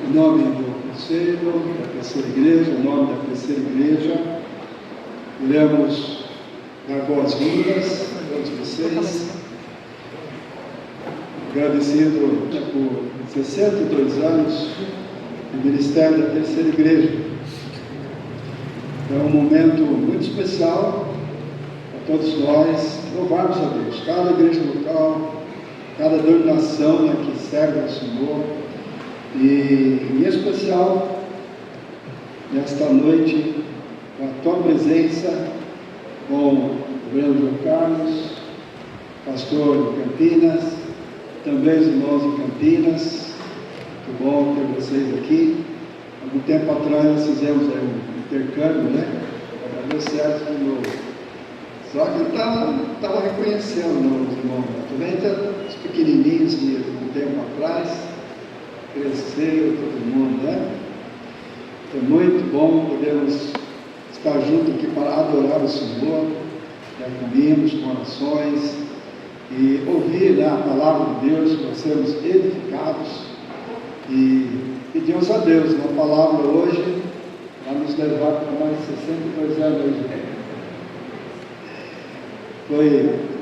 Em nome do Conselho, da Terceira Igreja, em nome da Terceira Igreja, queremos dar boas-vindas a todos vocês, agradecido por 62 anos de Ministério da Terceira Igreja. É um momento muito especial para todos nós louvarmos a Deus, cada igreja local, cada denominação que serve ao Senhor, e em especial nesta noite, com a tua presença, com o Breno João Carlos, pastor de Campinas, também os irmãos de Campinas. Muito bom ter vocês aqui. Algum tempo atrás nós fizemos um intercâmbio, né? Deu certo de novo. Só que estava reconhecendo os irmãos. Também os pequenininhos que um tempo atrás cresceram, todo mundo, né? Então, muito bom podermos estar juntos aqui para adorar o Senhor, comemos com orações e ouvir, né, a palavra de Deus, para sermos edificados. E pedimos a Deus, na palavra hoje, vai nos levar para mais 62 anos. Foi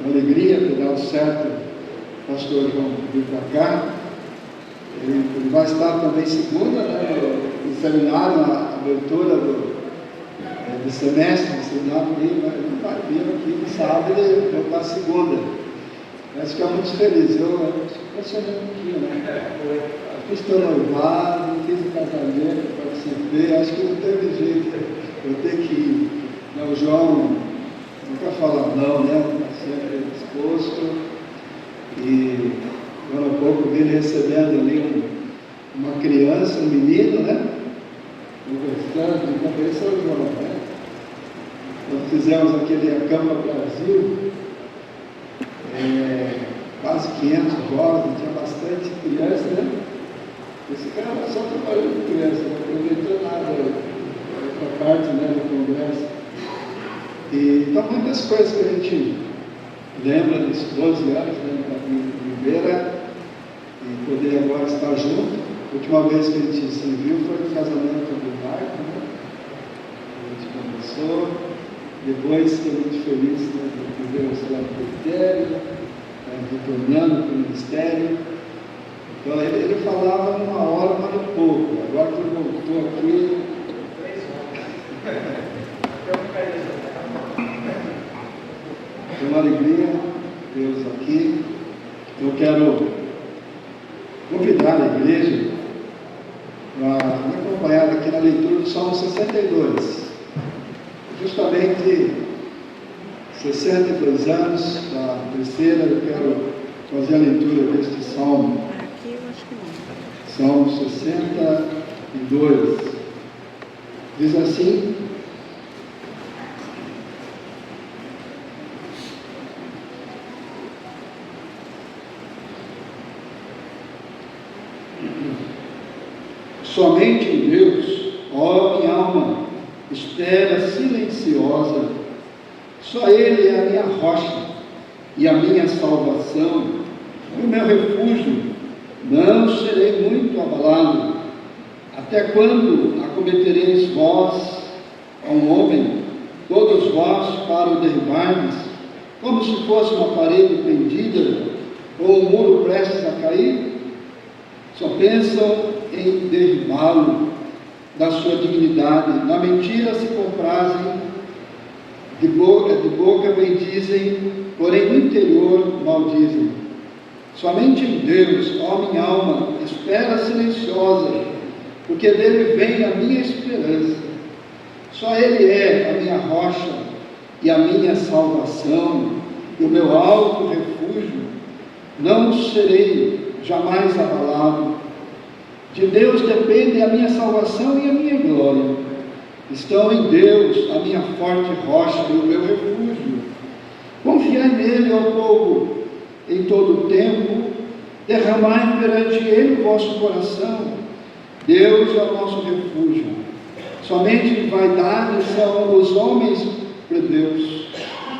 uma alegria ter dado certo o pastor João vir para cá. Ele vai estar também segunda, né, no seminário, na abertura do semestre, do seminário, ele vai vir aqui no sábado e eu para segunda. Nós ficamos muito felizes. Eu emocionei um pouquinho, né? Fiz teu noivado, fiz o casamento, participei, acho que não teve jeito, eu tenho que ir. O João nunca fala não, né? Sempre disposto. E agora há pouco vi ele recebendo ali uma criança, um menino, né? Conversando, de cabeça ao João, né? Nós fizemos aquele Acampa Brasil, quase 500 jovens, tinha bastante criança, né? Esse cara só trabalhou com criança, não aproveitou nada para parte, né, do congresso. E então muitas coisas que a gente lembra dos 12 anos, né, da Ribeira, e poder agora estar junto. A última vez que a gente se viu foi no casamento do barco, né? A gente conversou. Depois fiquei muito feliz, né, de ver o celular do ministério, retornando para o ministério. Então ele falava uma hora, mas um pouco. Agora que ele voltou aqui. É uma alegria Deus aqui. Eu quero convidar a igreja para me acompanhar aqui na leitura do Salmo 62. Justamente 62 anos da terceira, eu quero fazer a leitura deste salmo. Aqui eu acho que não. Salmo 62. Diz assim: somente em Deus, ó minha alma, espera silenciosa. Só Ele é a minha rocha e a minha salvação, o meu refúgio. Não serei muito abalado. Até quando acometereis vós a um homem, todos vós para o derribardes, como se fosse uma parede pendida ou um muro prestes a cair? Só pensam em derribá-lo da sua dignidade, na mentira se comprazem, de boca bendizem, porém no interior maldizem. Somente em Deus, ó minha alma, espera silenciosa, porque dele vem a minha esperança. Só Ele é a minha rocha e a minha salvação, e o meu alto refúgio. Não serei jamais abalado. De Deus depende a minha salvação e a minha glória. Estão em Deus a minha forte rocha e o meu refúgio. Confiai nele, ó povo, em todo o tempo. Derramai perante ele o vosso coração. Deus é o nosso refúgio. Somente em vaidade são os homens plebeus,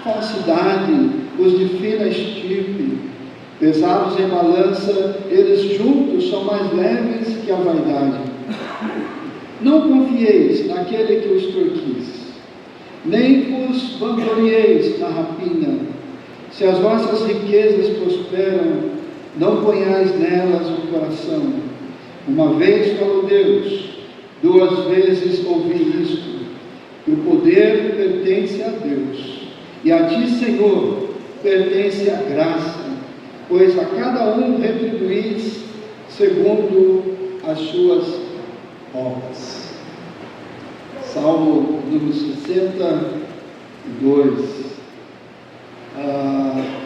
falsidade, os de fina estirpe, pesados em balança, eles juntos são mais leves que a vaidade. Não confieis naquele que os torquis, nem vos vanglorieis na rapina. Se as vossas riquezas prosperam, não ponhais nelas o coração. Uma vez falou Deus, duas vezes ouvi isto, que o poder pertence a Deus, e a ti, Senhor, pertence a graça, pois a cada um retribuís segundo as suas obras. Salmo número 62. 2.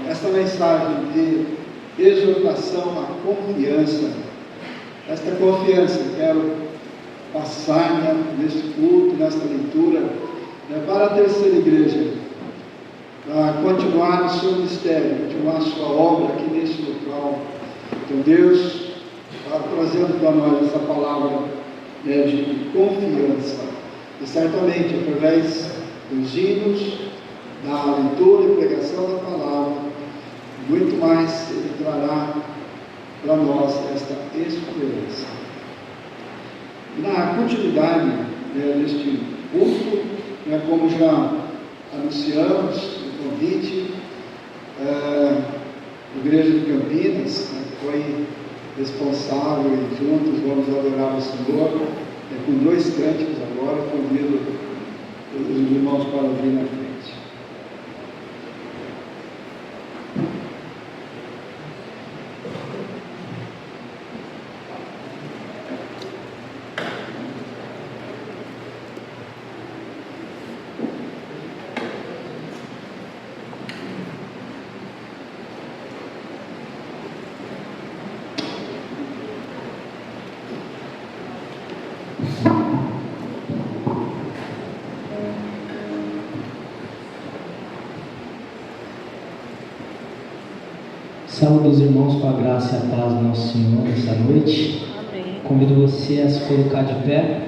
Esta mensagem de exortação à confiança, esta confiança quero passar neste culto, nesta leitura, para a terceira igreja, para continuar o seu mistério, continuar a sua obra aqui neste local. Então Deus está trazendo para nós essa palavra de confiança, e certamente através dos hinos, da leitura e pregação da palavra, muito mais Ele trará para nós esta esperança. Na continuidade deste culto, como já anunciamos o convite, a Igreja de Campinas foi responsável e juntos vamos adorar o Senhor com 2 cânticos agora. Convido os irmãos para vir na frente. Saúde os irmãos com a graça e a paz do nosso Senhor nessa noite. Amém. Convido você a se colocar de pé.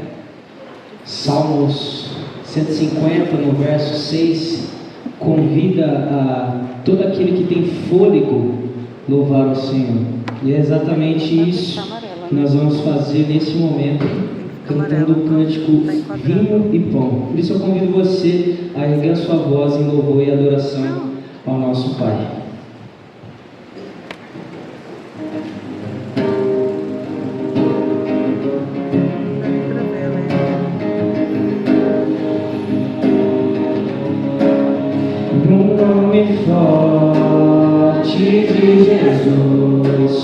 Salmos 150, no verso 6, convida a todo aquele que tem fôlego louvar o Senhor. E é exatamente isso que nós vamos fazer nesse momento, cantando o cântico Vinho e Pão. Por isso eu convido você a erguer a sua voz em louvor e adoração ao nosso Pai. Forte de Jesus,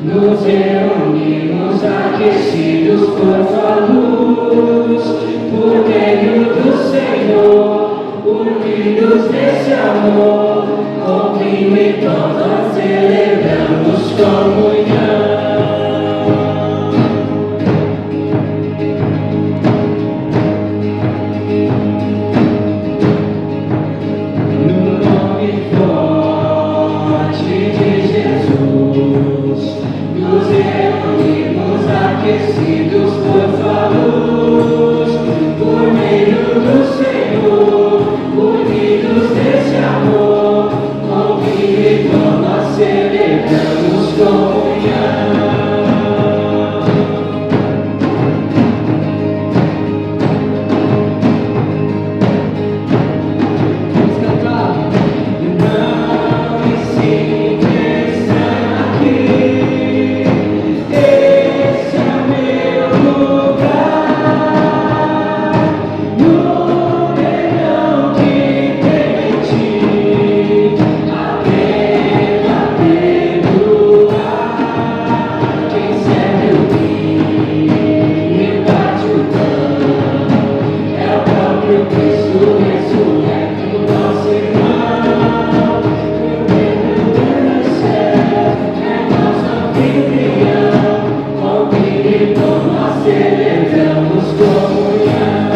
nos reunimos aquecidos por sua luz, por meio do Senhor, unidos nesse amor, com vinho e pão nós celebramos comunhão. Aquecidos por sua luz, por meio do Senhor, unidos nesse amor, com vinho e pão nós celebramos comunhão. Vamos cantar. Não me sinto estranho aqui. Esse é o meu lugar, no perdão que tem em ti, aprenda a perdoar. Quem serve o vinho e bate o pão é o próprio Cristo ressurreto, nosso irmão. O reino dos céus é nosso anfitrião. Com vinho e pão nós celebramos comunhão.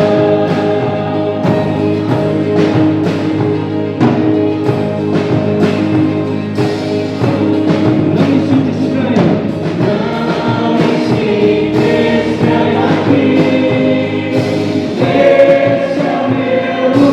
Não me sinta estranho. Não me sinta estranho aqui. Esse é o meu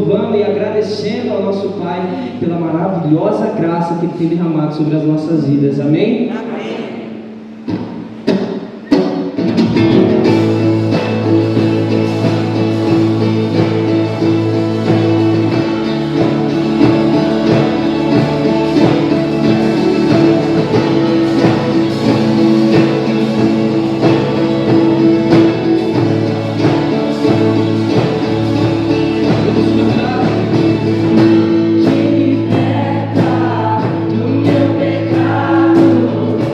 louvando e agradecendo ao nosso Pai pela maravilhosa graça que Ele tem derramado sobre as nossas vidas. Amém? Amém. Que liberta do meu pecado.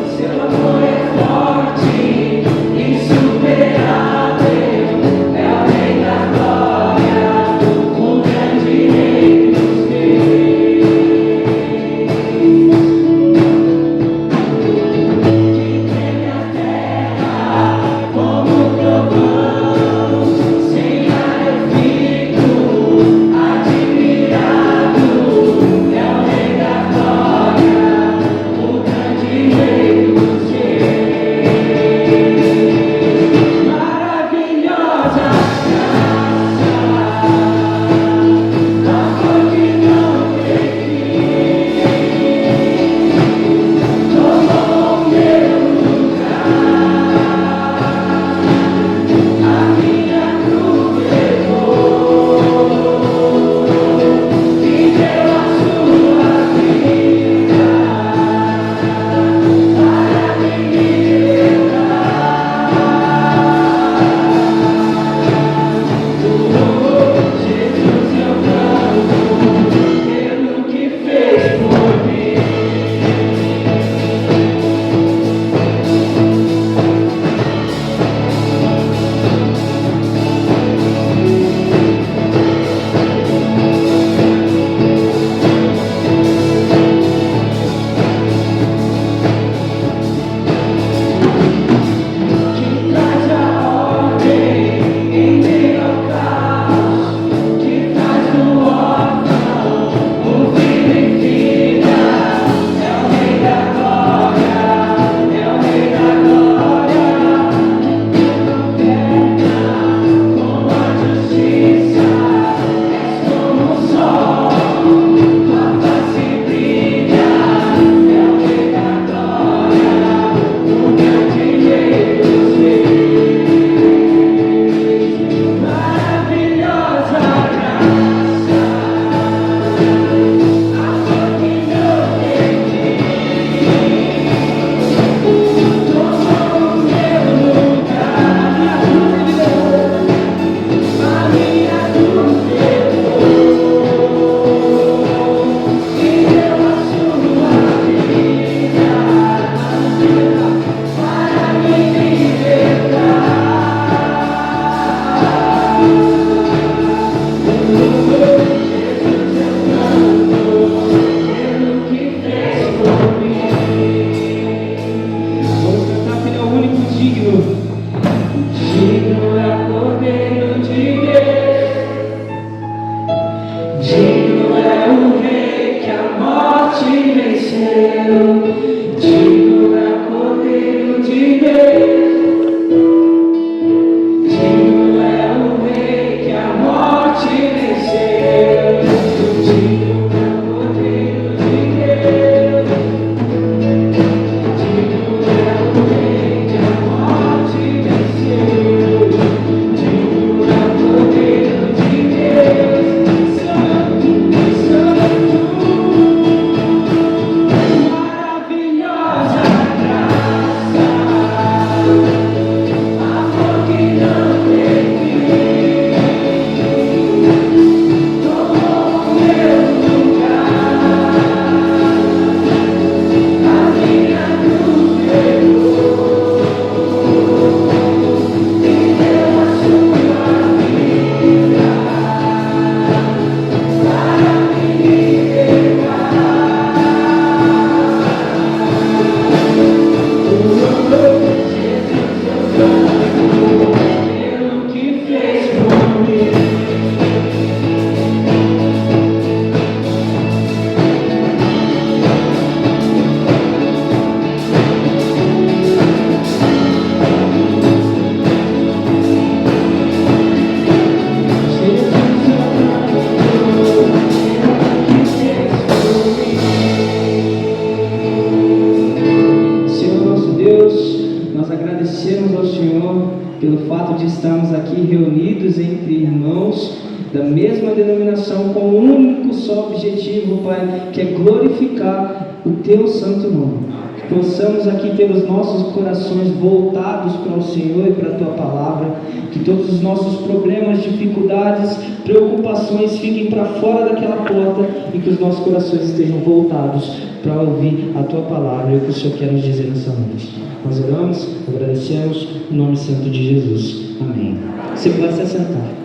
irmãos da mesma denominação, com um único só objetivo, Pai, que é glorificar o Teu santo nome. Que possamos aqui ter os nossos corações voltados para o Senhor e para a Tua palavra, que todos os nossos problemas, dificuldades, preocupações fiquem para fora daquela porta e que os nossos corações estejam voltados para ouvir a Tua palavra e o que o Senhor quer nos dizer nessa noite. Nós oramos, agradecemos, em nome santo de Jesus. Amém. Você pode se assentar.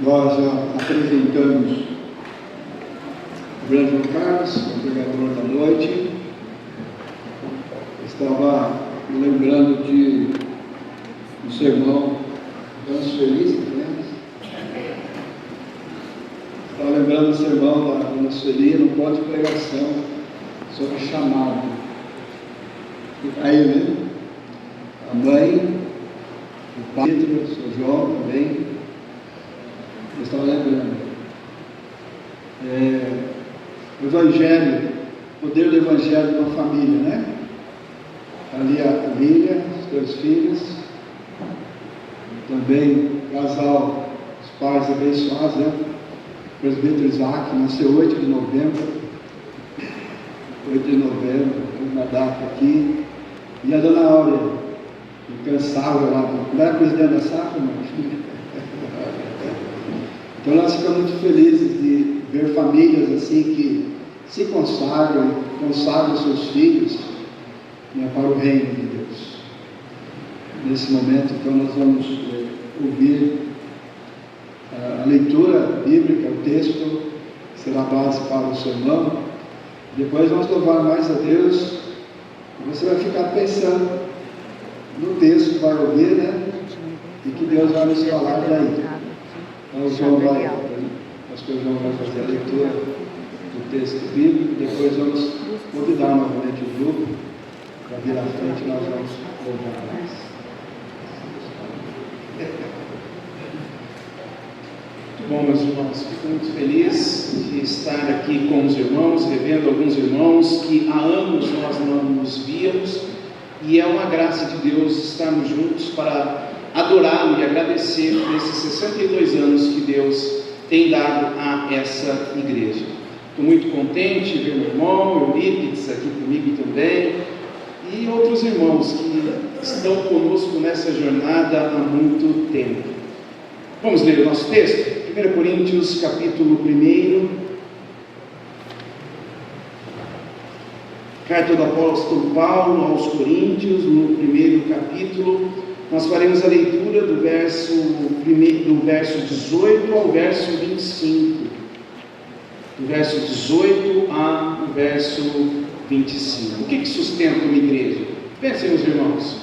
Nós já apresentamos o grande João Carlos, o pregador da noite. Estava me lembrando de um sermão Ganso Feliz, né? Estava lembrando do sermão da Dona Sueli, no ponto de pregação, sobre chamado. E aí, né? A mãe, o pai, o seu João também. Eu estava lembrando. O Evangelho, o poder do Evangelho numa família, né? Ali a família, os 2 filhos, também casal, os pais abençoados, né? O presbítero Isaac nasceu 8 de novembro, uma data aqui, e a dona Áurea, incansável lá, não era presidente da SAF, não? Então nós ficamos muito felizes de ver famílias assim que se consagram seus filhos, né, para o reino de Deus. Nesse momento, então, nós vamos ouvir a leitura bíblica, o texto, que será a base para o sermão. Depois vamos louvar mais a Deus, e você vai ficar pensando no texto que vai ouvir, né? E que Deus vai nos falar daí. Então, o pastor João vai fazer a leitura do texto bíblico, depois vamos convidar novamente o grupo para vir à frente e nós vamos louvar mais. Muito bom, meus irmãos, fico muito feliz de estar aqui com os irmãos, revendo alguns irmãos que há anos nós não nos víamos, e é uma graça de Deus estarmos juntos para adorá-lo e agradecer por esses 62 anos que Deus tem dado a essa igreja. Estou muito contente de ver meu irmão Eurípides aqui comigo também, e outros irmãos que estão conosco nessa jornada há muito tempo. Vamos ler o nosso texto? 1 Coríntios, capítulo 1. Carta do apóstolo Paulo aos Coríntios, no 1º capítulo. Nós faremos a leitura do verso 18 ao verso 25. Do verso 18 ao verso 25. O que sustenta uma igreja? Pensem, meus irmãos.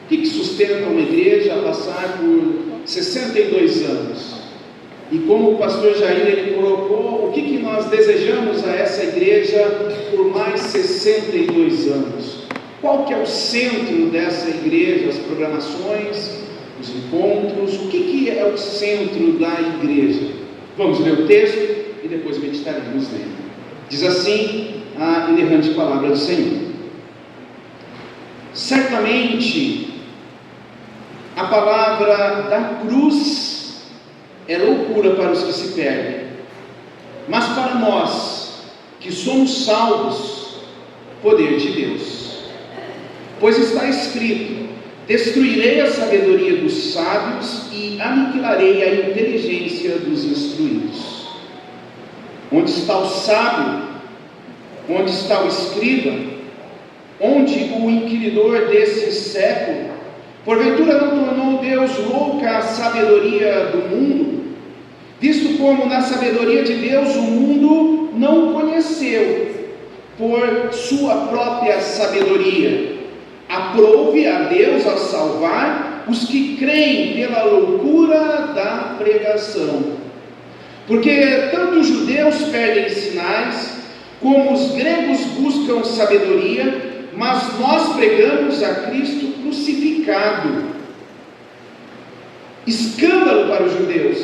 O que sustenta uma igreja a passar por 62 anos? E como o pastor Jair ele colocou, o que nós desejamos a essa igreja por mais 62 anos? Qual que é o centro dessa igreja? As programações, os encontros, o que é o centro da igreja? Vamos ler o texto e depois meditaremos nele. Diz assim a inerrante palavra do Senhor: certamente a palavra da cruz é loucura para os que se perdem, mas para nós que somos salvos, poder de Deus. Pois está escrito: destruirei a sabedoria dos sábios e aniquilarei a inteligência dos instruídos. Onde está o sábio? Onde está o escriba? Onde o inquiridor desse século? Porventura não tornou Deus louca a sabedoria do mundo? Visto como na sabedoria de Deus o mundo não conheceu por sua própria sabedoria. Aprove a Deus a salvar os que creem pela loucura da pregação. Porque tanto os judeus perdem sinais, como os gregos buscam sabedoria, mas nós pregamos a Cristo crucificado, escândalo para os judeus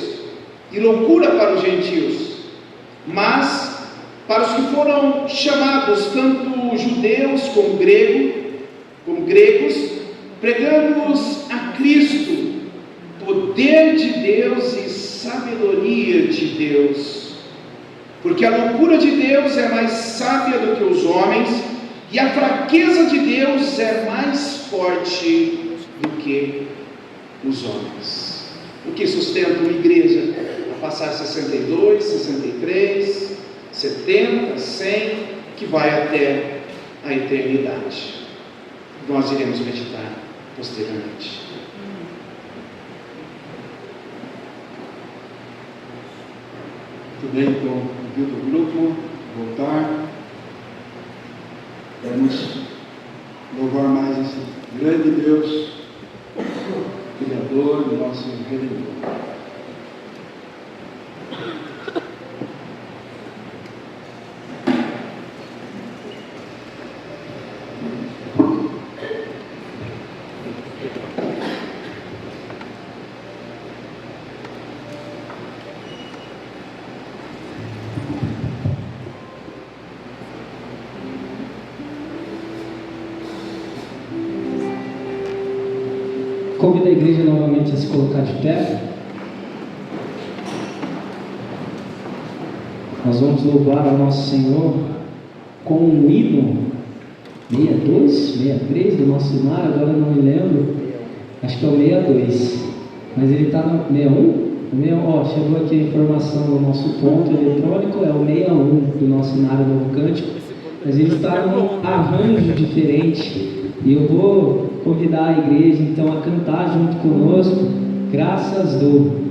e loucura para os gentios, mas para os que foram chamados, tanto tanto judeus como gregos, pregamos a Cristo, poder de Deus e sabedoria de Deus, porque a loucura de Deus é mais sábia do que os homens, e a fraqueza de Deus é mais forte do que os homens. O que sustenta uma igreja a passar 62, 63, 70, 100, que vai até a eternidade. Nós iremos meditar posteriormente. Muito bem, então, convido o grupo a voltar. Vamos louvar mais esse grande Deus, Criador do nosso Redentor. Convido a igreja novamente a se colocar de pé. Nós vamos louvar ao nosso Senhor com um hino 62, 63 do nosso lar, agora eu não me lembro, acho que é o 62, mas ele está no 61? Chegou aqui a informação do nosso ponto eletrônico, é o 61 do nosso Nário Novo Cântico, mas ele está num arranjo diferente, e eu vou convidar a igreja então a cantar junto conosco, Graças Dou. Graças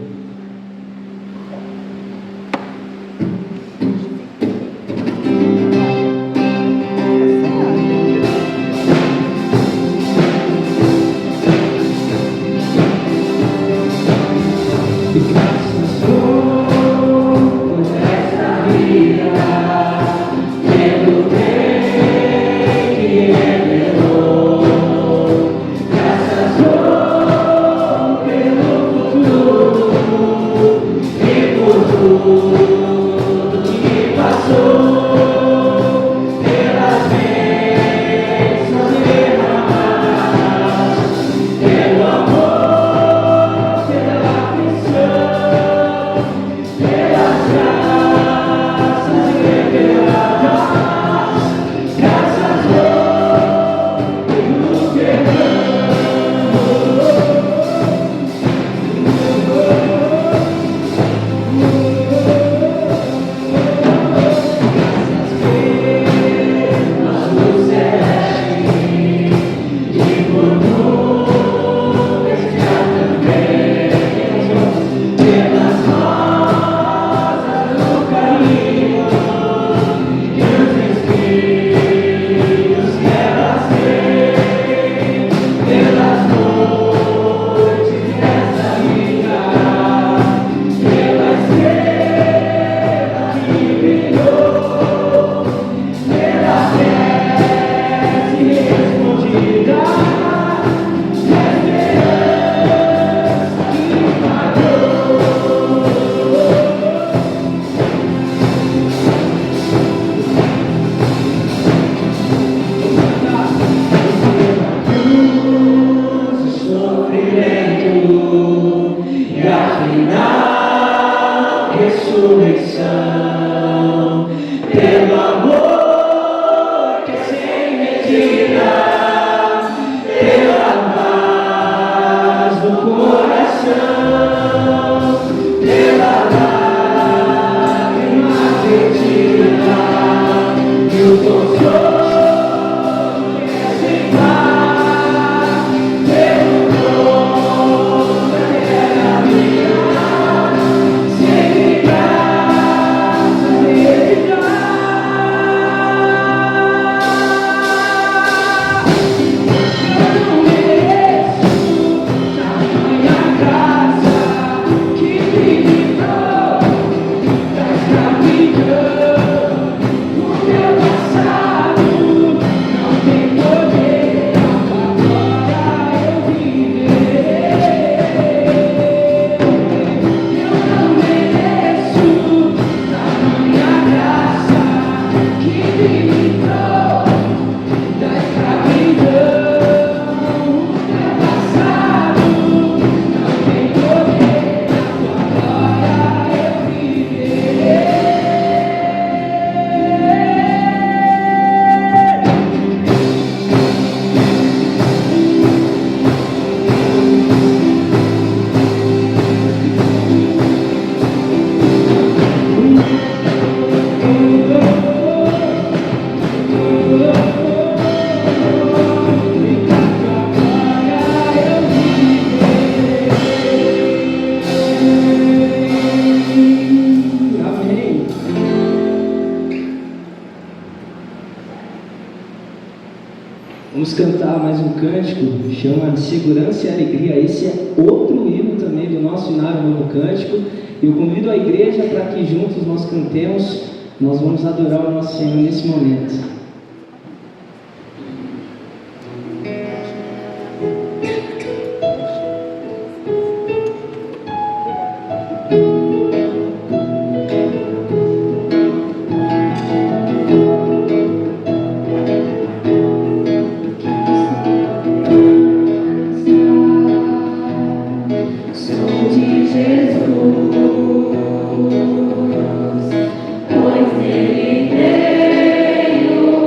Vamos cantar mais um cântico, chama Segurança e Alegria. Esse é outro hino também do nosso Inário Novo Cântico. Eu convido a igreja para que juntos nós cantemos. Nós vamos adorar o nosso Senhor nesse momento. Pois Ele veio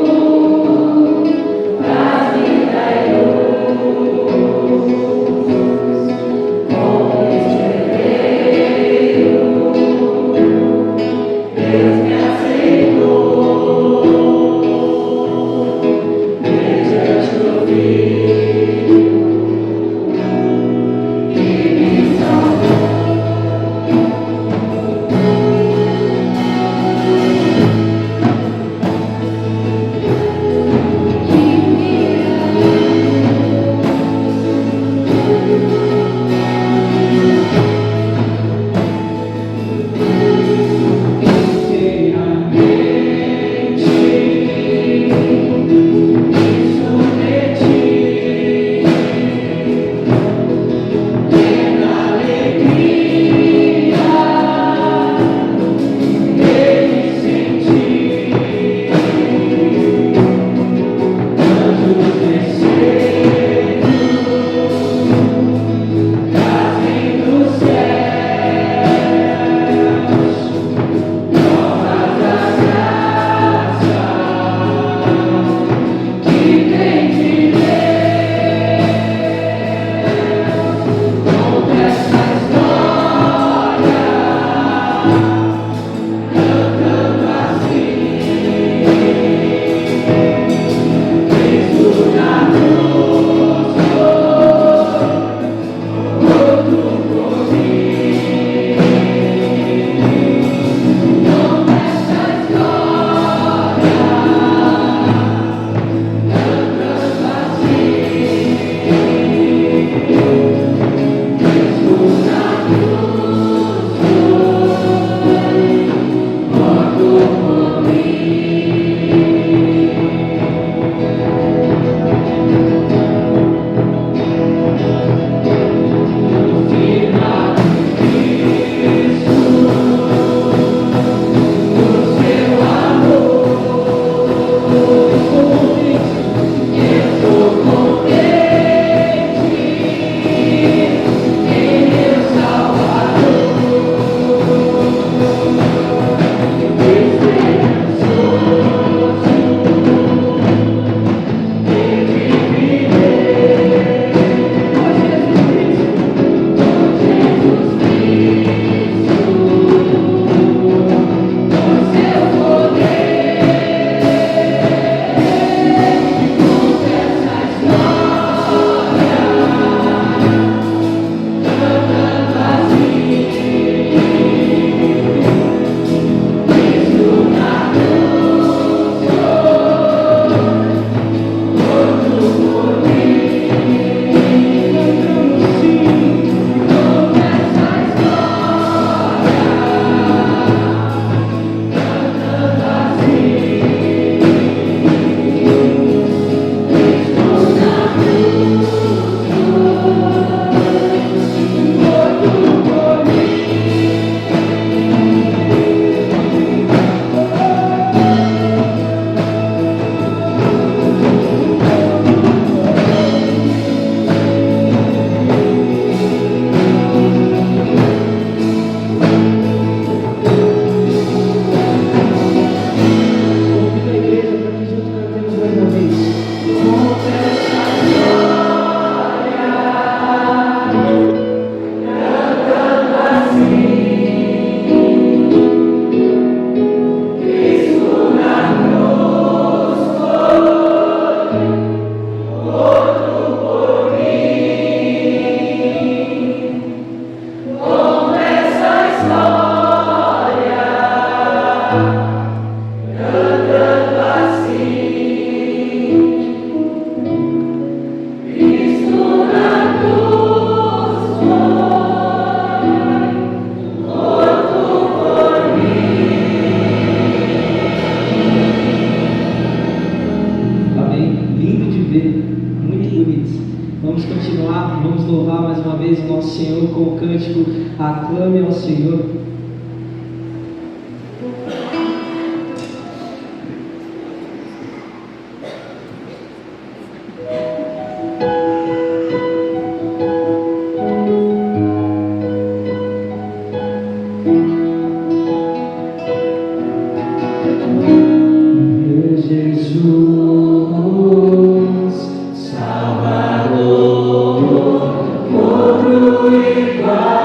vez o nosso Senhor com o cântico Aclame ao Senhor. Salvador, outro igual.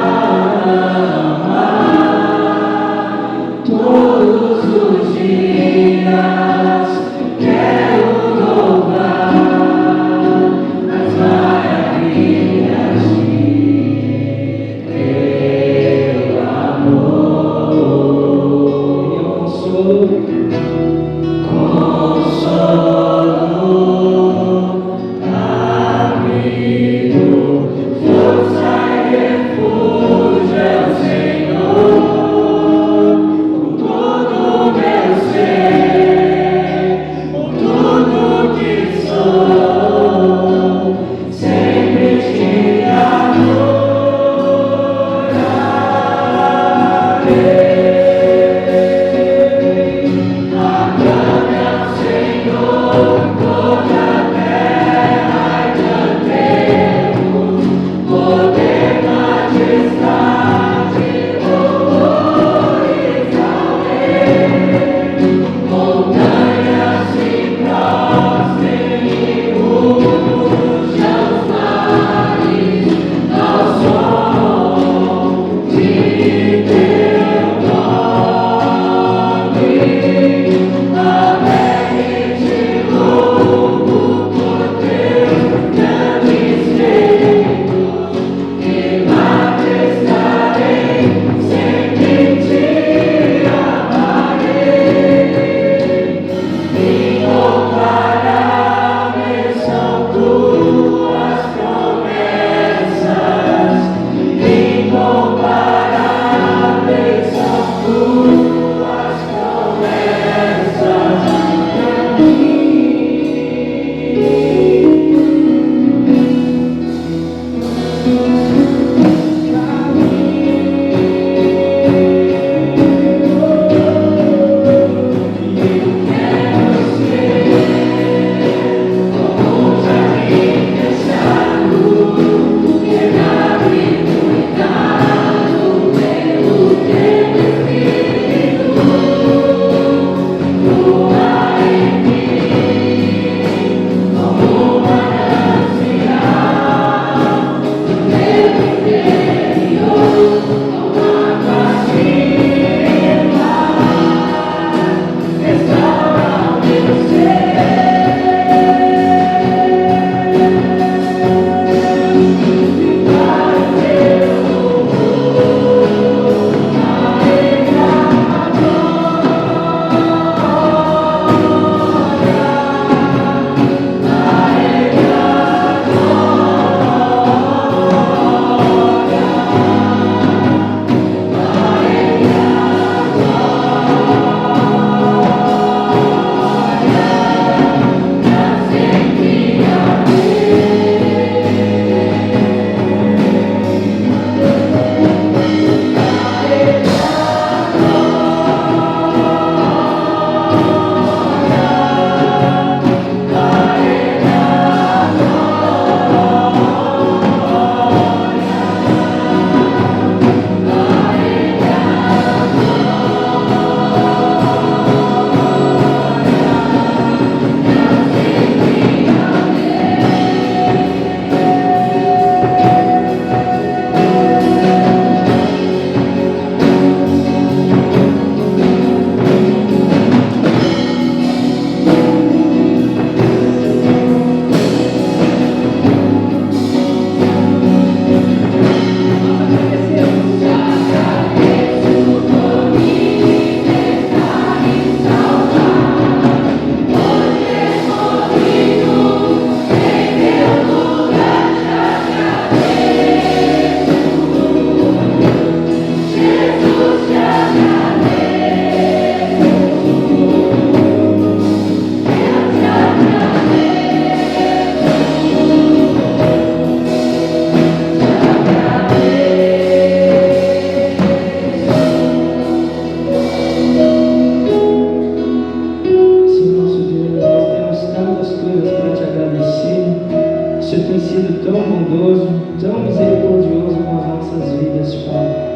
Senhor tem sido tão bondoso, tão misericordioso com as nossas vidas, Pai.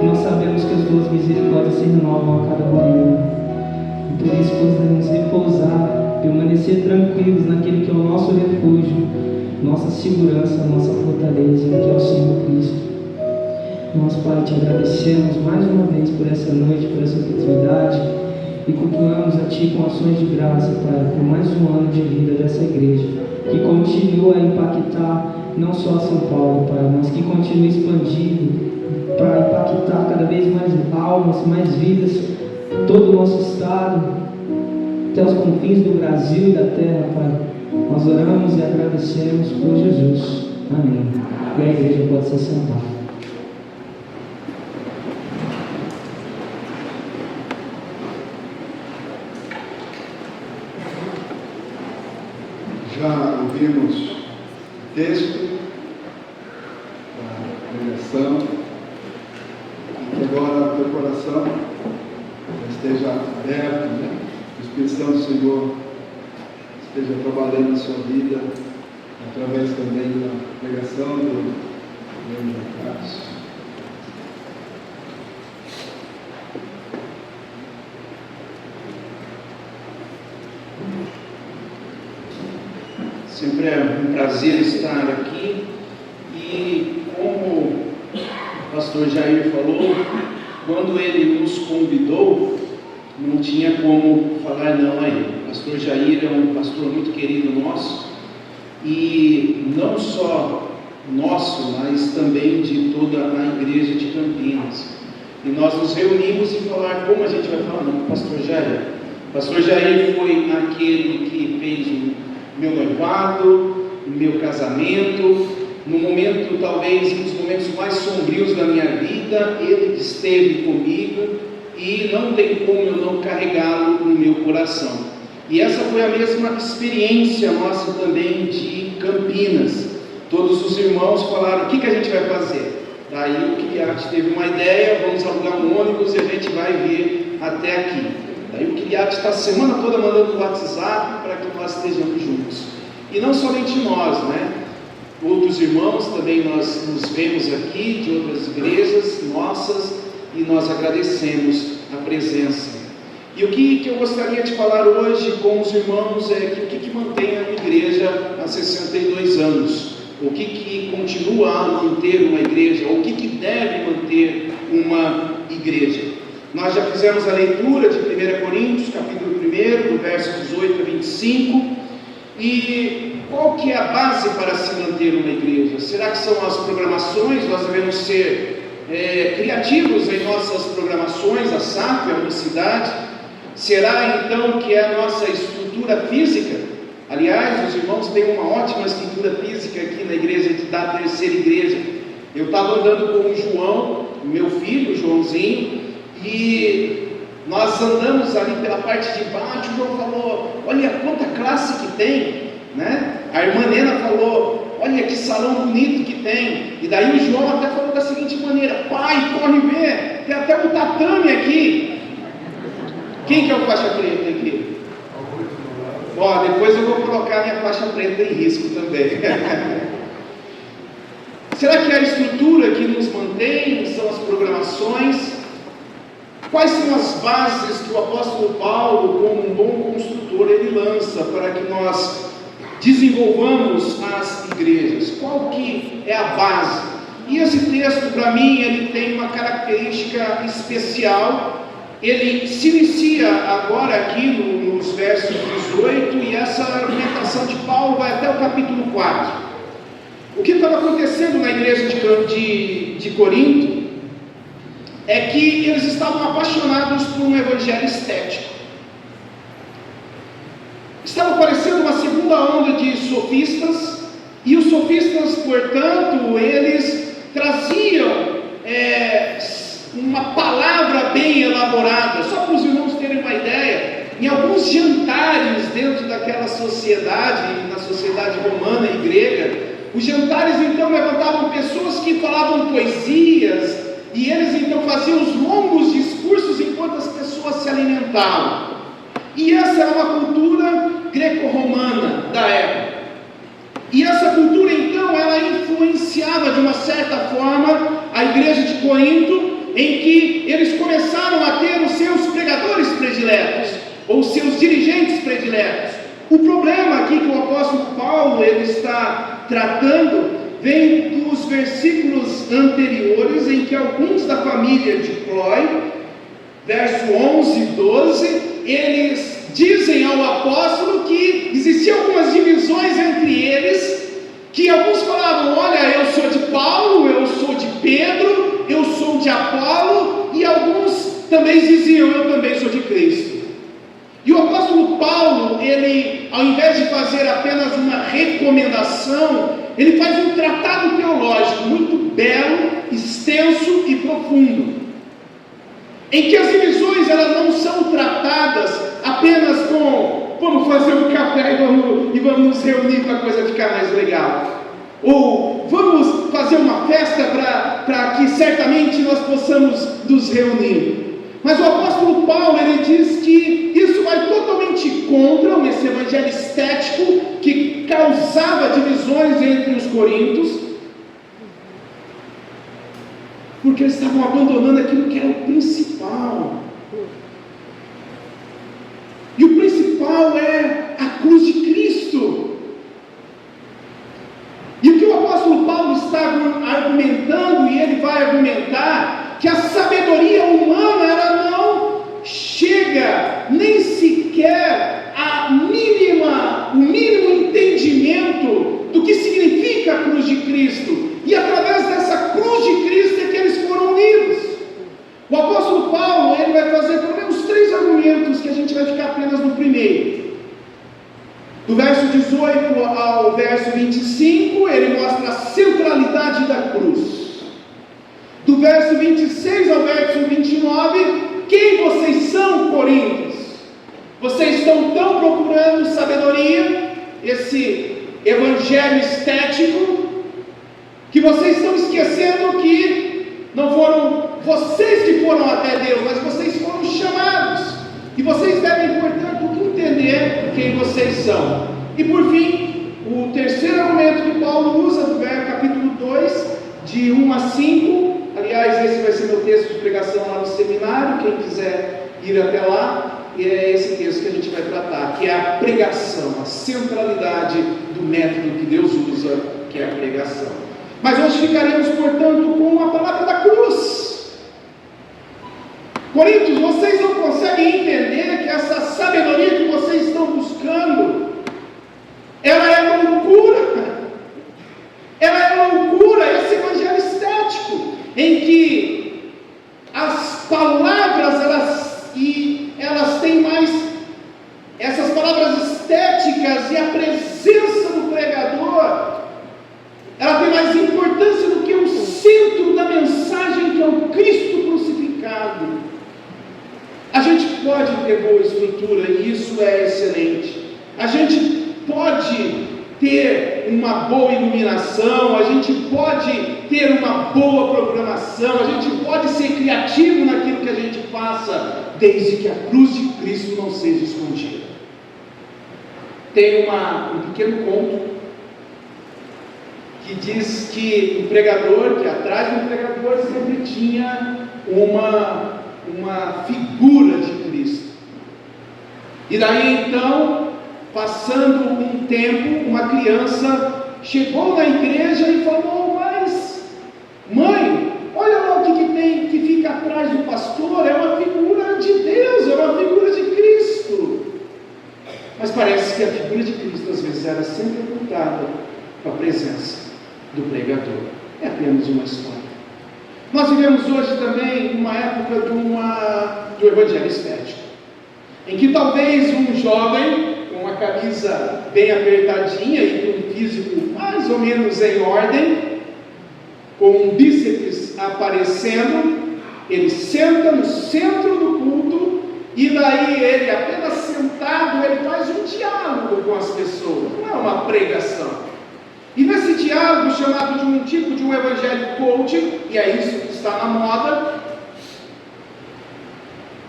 Nós sabemos que as Tuas misericórdias se renovam a cada manhã. E por isso podemos repousar, permanecer tranquilos naquele que é o nosso refúgio, nossa segurança, nossa fortaleza, que é o Senhor Cristo. Nós, Pai, te agradecemos mais uma vez por essa noite, por essa oportunidade, e cultuamos a Ti com ações de graça, Pai, por mais um ano de vida dessa igreja, que continua a impactar não só São Paulo, Pai, mas que continua expandindo para impactar cada vez mais almas, mais vidas, todo o nosso estado, até os confins do Brasil e da terra, Pai. Nós oramos e agradecemos por Jesus. Amém. E a igreja pode se sentar. Já ouvimos o texto da pregação, e que agora o teu coração esteja aberto, né? O Espírito Santo do Senhor esteja trabalhando na sua vida, através também da pregação do Carlos. Sempre é um prazer estar aqui e, como o pastor Jair falou, quando ele nos convidou, não tinha como falar não a ele. O pastor Jair é um pastor muito querido nosso, e não só nosso, mas também de toda a igreja de Campinas. E nós nos reunimos e falar como a gente vai falar não, pastor Jair. O pastor Jair foi aquele que fez o meu noivado, o meu casamento, no momento, talvez, um dos momentos mais sombrios da minha vida, ele esteve comigo, e não tem como eu não carregá-lo no meu coração. E essa foi a mesma experiência nossa também de Campinas. Todos os irmãos falaram: o que a gente vai fazer? Daí o Kiriat teve uma ideia: vamos alugar um ônibus e a gente vai vir até aqui. Daí o Kiriat está a semana toda mandando o WhatsApp para que nós estejamos juntos. E não somente nós, né? Outros irmãos também nós nos vemos aqui, de outras igrejas nossas, e nós agradecemos a presença. E o que eu gostaria de falar hoje com os irmãos é que o que mantém a igreja há 62 anos, o que continua a manter uma igreja, ou o que deve manter uma igreja. Nós já fizemos a leitura de 1 Coríntios, capítulo 1, do verso 18 a 25, e qual que é a base para se manter uma igreja? Será que são as programações? Nós devemos ser criativos em nossas programações, a SAP, a unicidade. Será então que é a nossa estrutura física? Aliás, os irmãos têm uma ótima estrutura física aqui na igreja da terceira igreja. Eu estava andando com o João, meu filho, o Joãozinho, e nós andamos ali pela parte de baixo. O João falou: olha quanta classe que tem, né? A irmã Nena falou: olha que salão bonito que tem. E daí o João até falou da seguinte maneira: pai, corre ver, tem até um tatame aqui. Quem que é o faixa preta aqui? Ó, depois eu vou colocar minha faixa preta em risco também. Será que é a estrutura que nos mantém? São as programações? Quais são as bases que o apóstolo Paulo, como um bom construtor, ele lança para que nós desenvolvamos as igrejas? Qual que é a base? E esse texto, para mim, ele tem uma característica especial. Ele se inicia agora aqui nos versos 18, e essa argumentação de Paulo vai até o capítulo 4. O que estava acontecendo na igreja de Corinto é que eles estavam apaixonados por um evangelho estético. Estava aparecendo uma segunda onda de sofistas, e os sofistas, portanto, eles traziam uma palavra bem elaborada. Só para os irmãos terem uma ideia, em alguns jantares dentro daquela sociedade, na sociedade romana e grega, os jantares então levantavam pessoas que falavam poesias, e eles então faziam os longos discursos enquanto as pessoas se alimentavam. E essa era uma cultura greco-romana da época. E essa cultura influenciava de uma certa forma a igreja de Corinto, em que eles começaram a ter os seus pregadores prediletos, ou os seus dirigentes prediletos. O problema aqui que o apóstolo Paulo ele está tratando vem dos versículos anteriores, em que alguns da família de Clói, verso 11 e 12, eles dizem ao apóstolo que existiam algumas divisões entre eles, que alguns falavam, olha, eu sou de Paulo, eu sou de Pedro, eu sou de Apolo, e alguns também diziam, eu também sou de Cristo. E o apóstolo Paulo, ele, ao invés de fazer apenas uma recomendação, ele faz um tratado teológico muito belo, extenso e profundo, em que as divisões elas não são tratadas apenas com vamos fazer um café e vamos nos reunir para a coisa ficar mais legal, ou vamos fazer uma festa para que certamente nós possamos nos reunir. Mas o apóstolo Paulo ele diz que isso vai totalmente contra esse evangelho estético que causava divisões entre os coríntios, porque eles estavam abandonando aquilo que era o principal. E o principal é a cruz de Cristo. E o que o apóstolo Paulo está argumentando, e ele vai argumentar, que a sabedoria humana ela não chega nem sequer o mínimo entendimento do que significa a cruz de Cristo. E através dessa cruz de Cristo é que eles foram unidos. O apóstolo Paulo ele vai fazer pelo menos 3 argumentos, que a gente vai ficar apenas no primeiro. Do verso 18 ao verso 25, ele mostra a centralidade da cruz. Do verso 26 ao verso 29, quem vocês são, coríntios? Vocês estão tão procurando sabedoria, esse evangelho estético, que vocês estão esquecendo que não foram vocês que foram até Deus, mas vocês foram chamados, e vocês devem, portanto, entender quem vocês são. E por fim, o terceiro argumento que Paulo usa, do capítulo 2, de 1 a 5, aliás, esse vai ser meu texto de pregação lá no seminário, quem quiser ir até lá, e é esse texto que a gente vai tratar, que é a pregação, a centralidade do método que Deus usa, que é a pregação. Mas hoje ficaremos, portanto, com a palavra da cruz. Coríntios, vocês não conseguem entender que essa sabedoria que vocês estão buscando, ela é loucura. Ela é loucura, esse evangelho estético, em que as palavras, elas têm mais, essas palavras estéticas e a presença do pregador, ela tem mais importância do que o centro da mensagem, que é o Cristo crucificado. A gente pode ter boa estrutura, e isso é excelente. A gente pode ter uma boa iluminação, a gente pode ter uma boa programação, a gente pode ser criativo naquilo que a gente faça, desde que a cruz de Cristo não seja escondida. Tem um pequeno conto que diz que o pregador, que atrás do pregador sempre tinha uma figura de Cristo. E daí então, passando um tempo, uma criança chegou na igreja e falou: mas mãe, olha lá o que tem, que fica atrás do pastor, é uma figura de Deus, é uma figura de Cristo. Mas parece que a figura de Cristo às vezes era sempre ocultada com a presença do pregador. É apenas uma história. Nós vivemos hoje também uma época do evangelho estético, em que talvez um jovem com uma camisa bem apertadinha e com um físico mais ou menos em ordem, com um bíceps aparecendo, ele senta no centro do culto, e daí ele, apenas sentado, ele faz um diálogo com as pessoas, não é uma pregação. E nesse diálogo, chamado de um tipo de um evangelho coaching, e é isso que está na moda,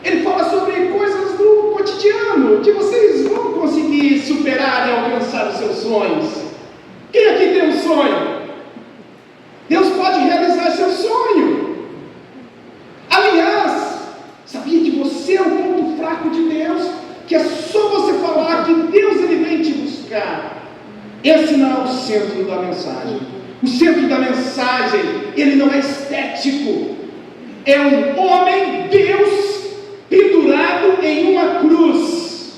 ele fala sobre coisas do cotidiano, que vocês vão conseguir superar e alcançar os seus sonhos. Quem aqui tem um sonho? centro da mensagem. O centro da mensagem, ele não é estético. É um homem, Deus, pendurado em uma cruz.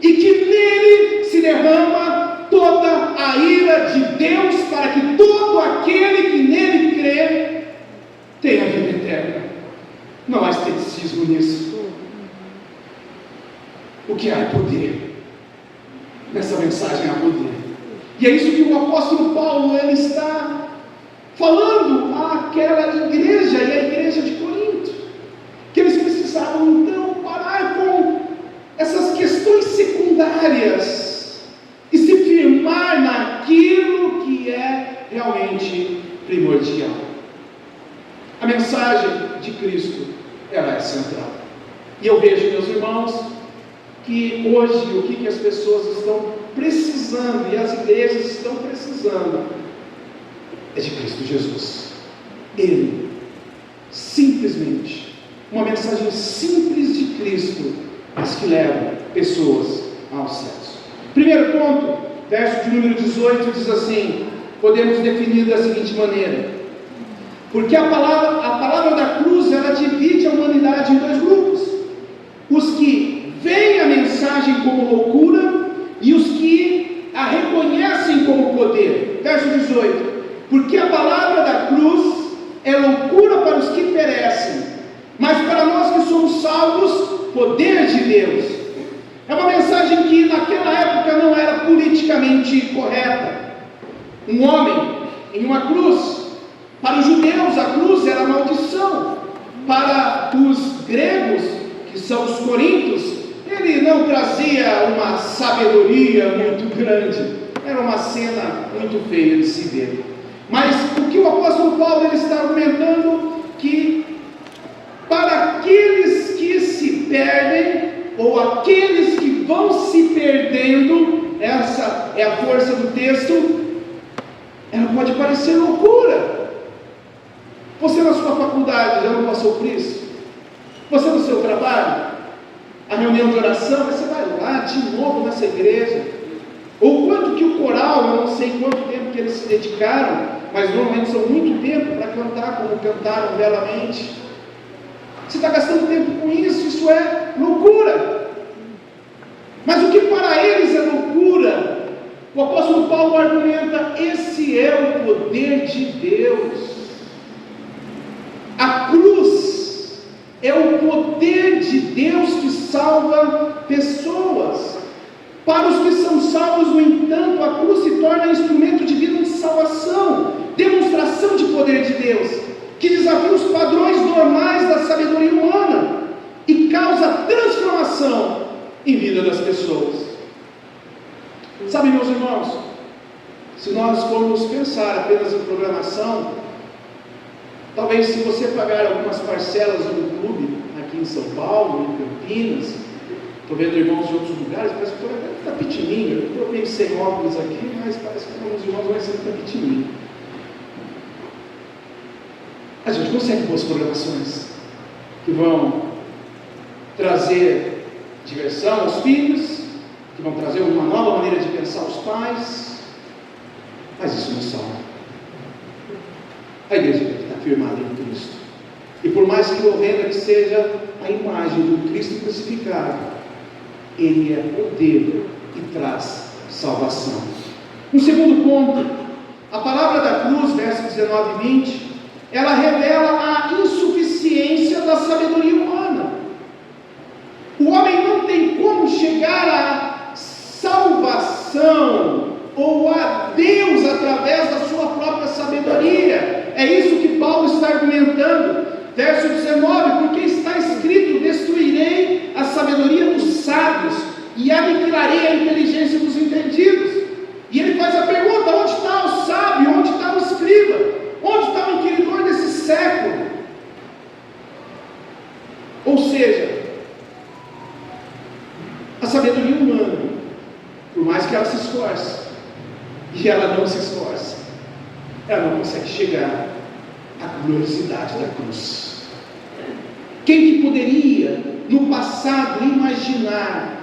E que nele se derrama toda a ira de Deus, para que todo aquele que nele crê tenha vida eterna. Não há esteticismo nisso. O que há é poder. Nessa mensagem há poder. E é isso que o apóstolo Paulo ele está falando àquela igreja, e a igreja de Corinto, que eles precisavam então parar com essas questões secundárias e se firmar naquilo que é realmente primordial. A mensagem de Cristo, ela é central. E eu vejo, meus irmãos, que hoje o que as pessoas estão precisando, e as igrejas estão precisando, é de Cristo Jesus. Ele, simplesmente, uma mensagem simples de Cristo, mas que leva pessoas aos céus. Primeiro ponto, verso de número 18, diz assim, podemos definir da seguinte maneira: porque a palavra da cruz, ela divide a humanidade em dois grupos: os que veem a mensagem como loucura e os que a reconhecem como poder. Verso 18: porque a palavra da cruz é loucura para os que perecem, mas para nós que somos salvos, poder de Deus. É uma mensagem que naquela época não era politicamente correta. Um homem em uma cruz, para os judeus a cruz era maldição. Para os gregos, que são os coríntios, ele não trazia uma sabedoria muito grande. Era uma cena muito feia de se ver. Mas o que o apóstolo Paulo ele está argumentando, que para aqueles que se perdem, ou aqueles que vão se perdendo, essa é a força do texto, ela pode parecer loucura. Você na sua faculdade já não passou por isso? Você no seu trabalho, a reunião de oração, você vai lá de novo nessa igreja. Ou quanto que o coral, eu não sei quanto tempo que eles se dedicaram, mas normalmente são muito tempo para cantar como cantaram belamente. Você está gastando tempo com isso é loucura. Mas o que para eles é loucura, o apóstolo Paulo argumenta: esse é o poder de Deus. A cruz é o poder de Deus que salva pessoas. Para os que são salvos, no entanto, a cruz se torna instrumento divino de salvação, demonstração de poder de Deus, que desafia os padrões normais da sabedoria humana e causa transformação em vida das pessoas. Sabe, meus irmãos, se nós formos pensar apenas em programação, talvez se você pagar algumas parcelas no clube, aqui em São Paulo, em Campinas, estou vendo irmãos de outros lugares, parece que está pequenininho. Eu estou meio sem óculos aqui, mas parece que alguns irmãos vão ser que está pequenininho. A gente consegue boas programações que vão trazer diversão aos filhos, que vão trazer uma nova maneira de pensar aos pais, mas isso não salva. A igreja tem que estar firmada em Cristo. E por mais que horrenda que seja a imagem do Cristo crucificado, Ele é poder e traz salvação. Um segundo ponto, a palavra da cruz, versos 19 e 20, ela revela a insuficiência da sabedoria humana. O homem não tem como chegar à salvação ou a Deus através da sua própria sabedoria. É isso que Paulo está argumentando. Verso 19: porque está escrito: destruirei a sabedoria dos sábios e aniquilarei a inteligência dos entendidos. E ele faz a pergunta: onde está o sábio? Onde está o escriba? Onde está o inquiridor desse século? Ou seja, a sabedoria humana, por mais que ela se esforce, e ela não se esforce, ela não consegue chegar à gloriosidade da cruz. Quem que poderia, no passado, imaginar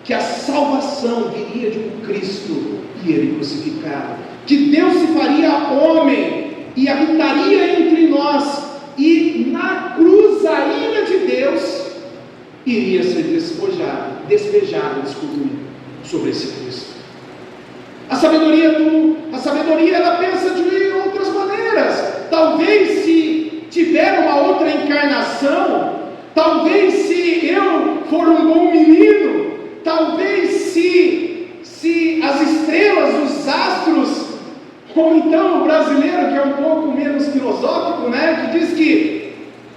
que a salvação viria de um Cristo e Ele crucificado, que Deus se faria homem e habitaria entre nós, e na cruz a ira de Deus iria ser despejada sobre esse Cristo. A sabedoria ela pensa de outras maneiras. Talvez se tiver uma outra encarnação, talvez se eu for um bom menino, talvez se as estrelas, os astros, ou então o brasileiro, que é um pouco menos filosófico, né, que diz que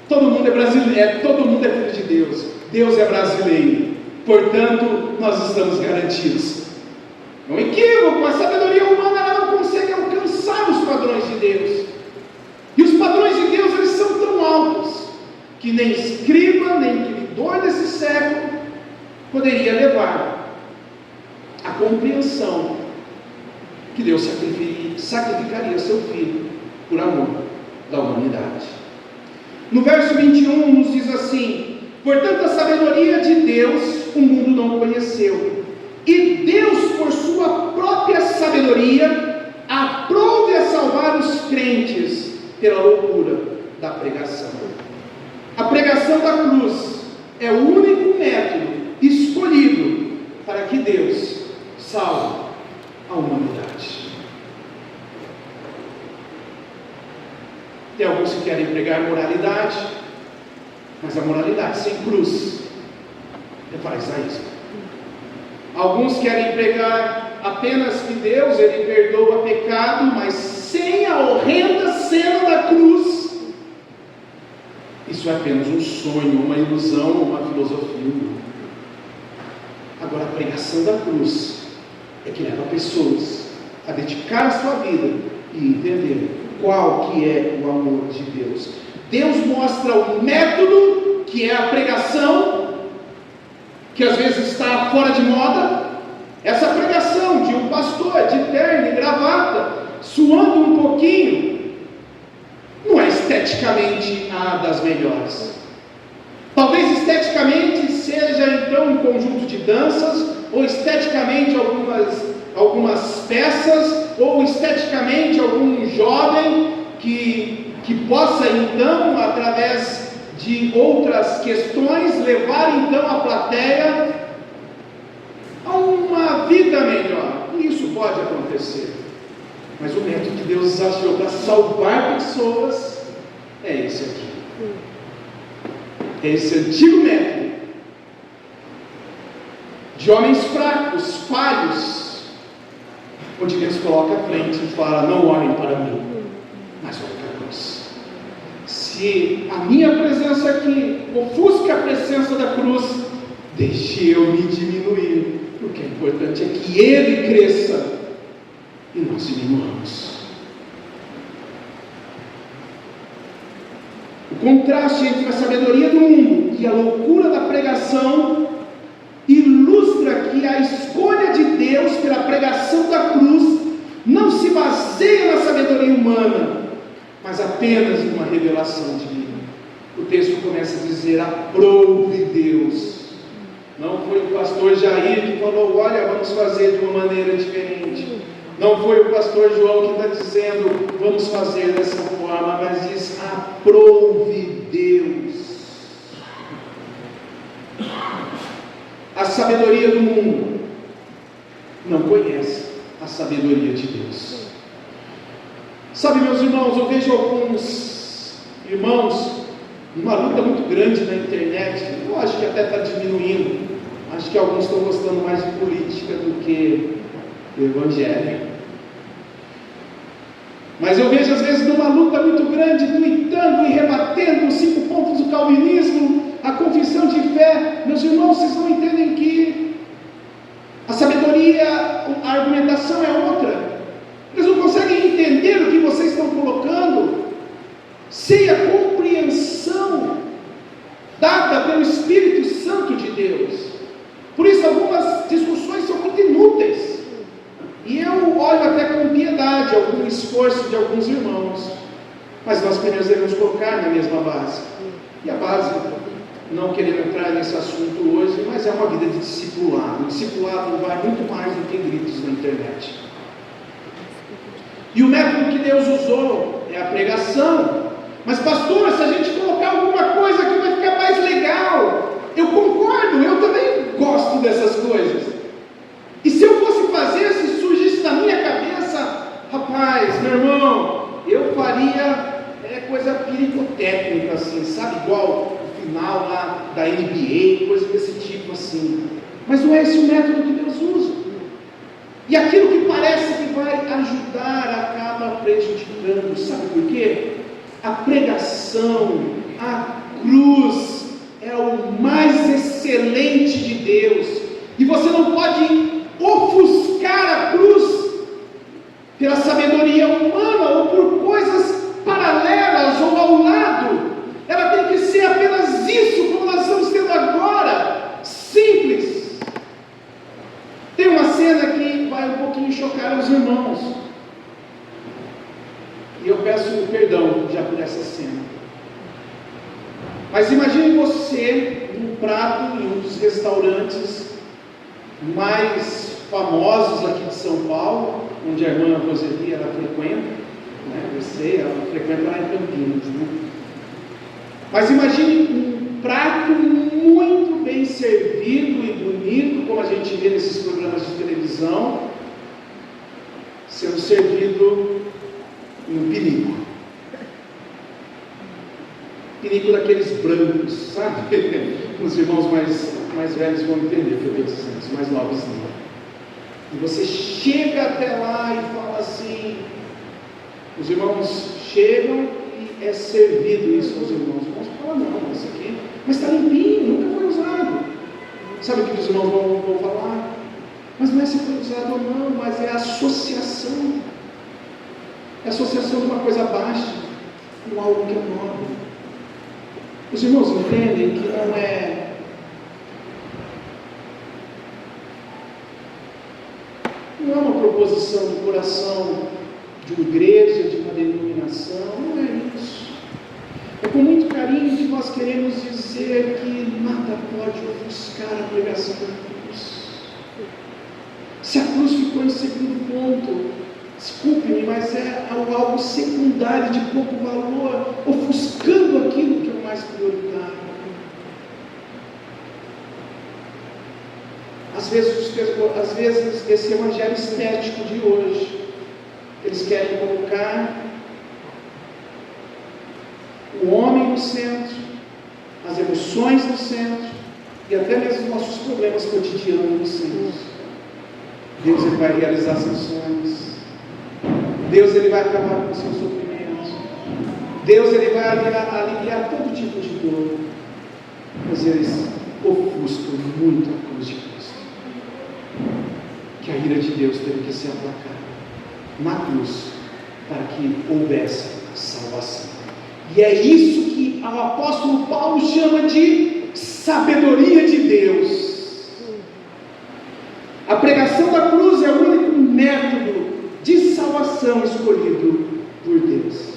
todo mundo é brasileiro, todo mundo é filho de Deus, Deus é brasileiro, portanto nós estamos garantidos. É um equívoco. A sabedoria humana ela não consegue alcançar os padrões de Deus, e os padrões de Deus eles são tão altos que nem escriba, nem inquiridor desse século poderia levar a compreensão que Deus sacrificaria seu Filho por amor da humanidade. No verso 21 nos diz assim: portanto a sabedoria de Deus o mundo não conheceu, e Deus por sua própria sabedoria aprove a salvar os crentes pela loucura da pregação. A pregação da cruz é o único método escolhido para que Deus salve a humanidade. Tem alguns que querem pregar moralidade, mas a moralidade sem cruz é farisaísmo. Alguns querem pregar apenas que Deus ele perdoa pecado, mas sem a horrenda cena da cruz. Isso é apenas um sonho, uma ilusão, uma filosofia. Agora, a pregação da cruz é que leva pessoas a dedicar a sua vida e entender qual que é o amor de Deus. Deus mostra o método, que é a pregação, que às vezes está fora de moda. Essa pregação de um pastor de terno e gravata, suando um pouquinho, não é esteticamente a das melhores. Talvez esteticamente seja então um conjunto de danças, ou esteticamente algumas peças, ou esteticamente algum jovem que possa então, através de outras questões, levar então a plateia a uma vida melhor. Isso pode acontecer, mas o método que Deus achou para salvar pessoas é esse aqui. É esse antigo método de homens fracos, falhos, onde Deus coloca à frente e fala: não olhem para mim, mas olhem para a cruz. Se a minha presença aqui ofusca a presença da cruz, deixe eu me diminuir. O que é importante é que Ele cresça e nós diminuamos. O contraste entre a sabedoria do mundo e a loucura da pregação ilustra que a escolha de Deus pela pregação da cruz não se baseia na sabedoria humana, mas apenas numa revelação divina. O texto começa a dizer: aprove Deus. Não foi o pastor Jair que falou: olha, vamos fazer de uma maneira diferente. Não foi o pastor João que está dizendo: vamos fazer dessa forma, mas diz: aprove Deus. A sabedoria do mundo não conhece a sabedoria de Deus. Sabe, meus irmãos, eu vejo alguns irmãos numa luta muito grande na internet. Eu acho que até está diminuindo. Acho que alguns estão gostando mais de política do que do evangelho. Mas eu vejo às vezes numa luta muito grande, tuitando e rebatendo os 5 pontos do calvinismo, a confissão de fé. Meus irmãos, vocês não entendem que a sabedoria, a argumentação é outra. Eles não conseguem entender o que vocês estão colocando sem a compreensão dada pelo Espírito Santo de Deus. Por isso algumas discussões são muito inúteis. E eu olho até com piedade algum esforço de alguns irmãos, mas nós devemos colocar na mesma base. E a base não querendo entrar nesse assunto hoje, mas é uma vida de discipulado. O discipulado vai muito mais do que gritos na internet. E o método que Deus usou é a pregação. Mas pastor, se a gente colocar alguma coisa que vai ficar mais legal, eu concordo, eu também gosto dessas coisas. E se eu fosse fazer, se surgisse na minha cabeça, rapaz, meu irmão, eu faria coisa pericotécnica, assim, sabe? Igual o final lá da NBA, coisa desse tipo assim. Mas não é esse o método que Deus usa. E aquilo que parece que vai ajudar acaba prejudicando. Sabe por quê? A pregação, a cruz é o mais excelente de Deus. E você não pode ofuscar a cruz pela sabedoria humana ou por coisas paralelas ou ao lado. Ela tem que ser apenas isso, como nós estamos tendo agora, simples. Tem uma cena que vai um pouquinho chocar os irmãos, e eu peço perdão já por essa cena. Mas imagine você num prato em um dos restaurantes mais famosos aqui de São Paulo, onde a irmã Roseli ela frequenta, né? Eu sei, ela frequenta lá em Campinas, né? Mas imagine um prato muito bem servido e bonito, como a gente vê nesses programas de televisão, sendo servido em um pinico. Pinico daqueles brancos, sabe? Os irmãos mais velhos vão entender o que eu estou dizendo, os mais novos não. E você chega até lá e fala assim, os irmãos chegam e é servido isso aos irmãos. Os irmãos falam, não, isso aqui, mas está limpinho, nunca foi usado. Sabe o que os irmãos vão falar? Mas não é se foi usado ou não, mas é a associação. É a associação de uma coisa baixa com algo que é nobre. Os irmãos entendem que não é uma proposição do coração de uma igreja, de uma denominação, não é isso. É com muito carinho que nós queremos dizer que nada pode ofuscar a pregação da cruz. Se a cruz ficou em segundo ponto, desculpe-me, mas é algo secundário, de pouco valor, ofuscando aquilo que é o mais prioritário. Às vezes esse evangelho estético de hoje, eles querem colocar o homem no centro, as emoções no centro, e até mesmo os nossos problemas cotidianos no centro. Deus ele vai realizar seus sonhos. Deus ele vai acabar com o seu sofrimento. Deus ele vai aliviar todo tipo de dor. Mas eles ofuscam muito a cruz de Cristo. Que a ira de Deus teve que ser aplacada na cruz para que houvesse salvação. E é isso que o apóstolo Paulo chama de sabedoria de Deus. A pregação da cruz é o único método de salvação escolhido por Deus.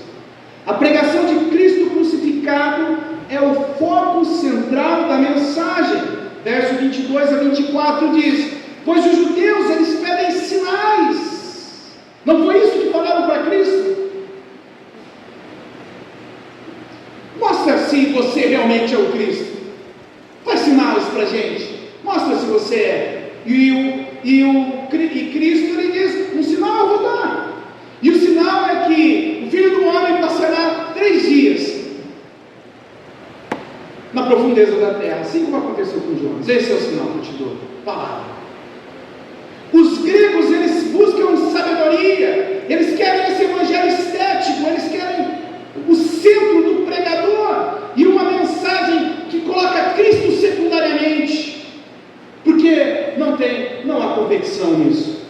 A pregação de Cristo crucificado é o foco central da mensagem. Verso 22 a 24 diz: pois os judeus eles pedem sinais. Não foi isso que falaram para Cristo? Mostra se você realmente é o Cristo. Faz sinais para a gente. Mostra se você é. E Cristo ele diz: um sinal eu vou dar. E o sinal é que o Filho do Homem passará 3 dias na profundeza da terra, assim como aconteceu com Jonas. Esse é o sinal que eu te dou. Palavra. Os gregos eles buscam sabedoria. Eles querem esse evangelho estético. Eles querem o centro do pregador e uma mensagem que coloca Cristo secundariamente, porque não há competição nisso.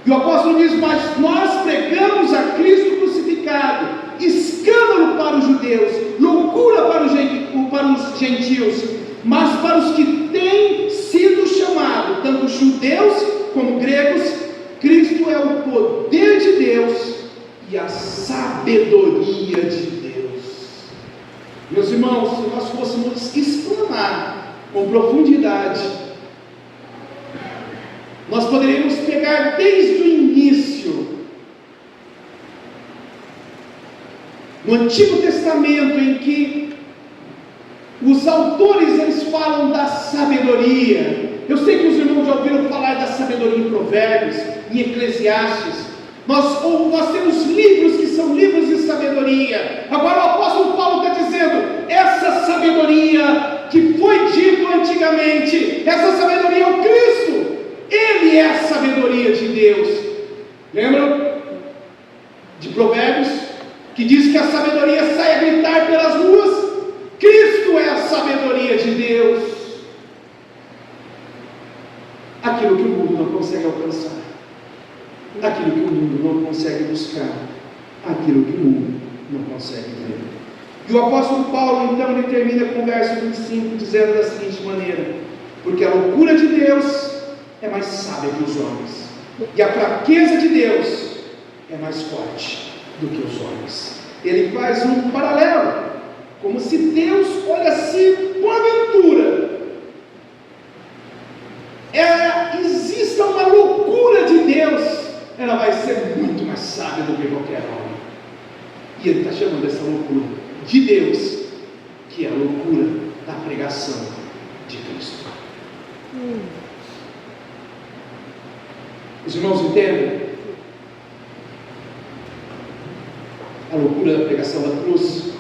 E o apóstolo diz: mas nós pregamos a Cristo crucificado, escândalo para os judeus, loucura para os gentios, mas para os que têm sido chamados, tanto judeus como gregos, Cristo é o poder de Deus e a sabedoria de Deus. Meus irmãos, se nós fôssemos explanar com profundidade, nós poderíamos pegar desde o início, no Antigo Testamento, em que os autores eles falam da sabedoria. Eu sei que os irmãos já ouviram falar da sabedoria em Provérbios, em Eclesiastes. Nós temos livros que são livros de sabedoria. Agora o apóstolo Paulo está dizendo, essa sabedoria que foi dito antigamente, essa sabedoria é o Cristo. Ele é a sabedoria de Deus. Lembram de Provérbios, que diz que a sabedoria sai a gritar pelas ruas? Cristo é a sabedoria de Deus. Aquilo que o mundo não consegue alcançar, aquilo que o mundo não consegue buscar, aquilo que o mundo não consegue ver. E o apóstolo Paulo, então, ele termina com o verso 25, dizendo da seguinte maneira: porque a loucura de Deus é mais sábia que os homens, e a fraqueza de Deus é mais forte do que os homens. Ele faz um paralelo, como se Deus, olha, se porventura exista uma loucura de Deus, ela vai ser muito mais sábia do que qualquer homem. E ele está chamando essa loucura de Deus, que é a loucura da pregação de Cristo. Os irmãos entendem? A loucura da pregação da cruz.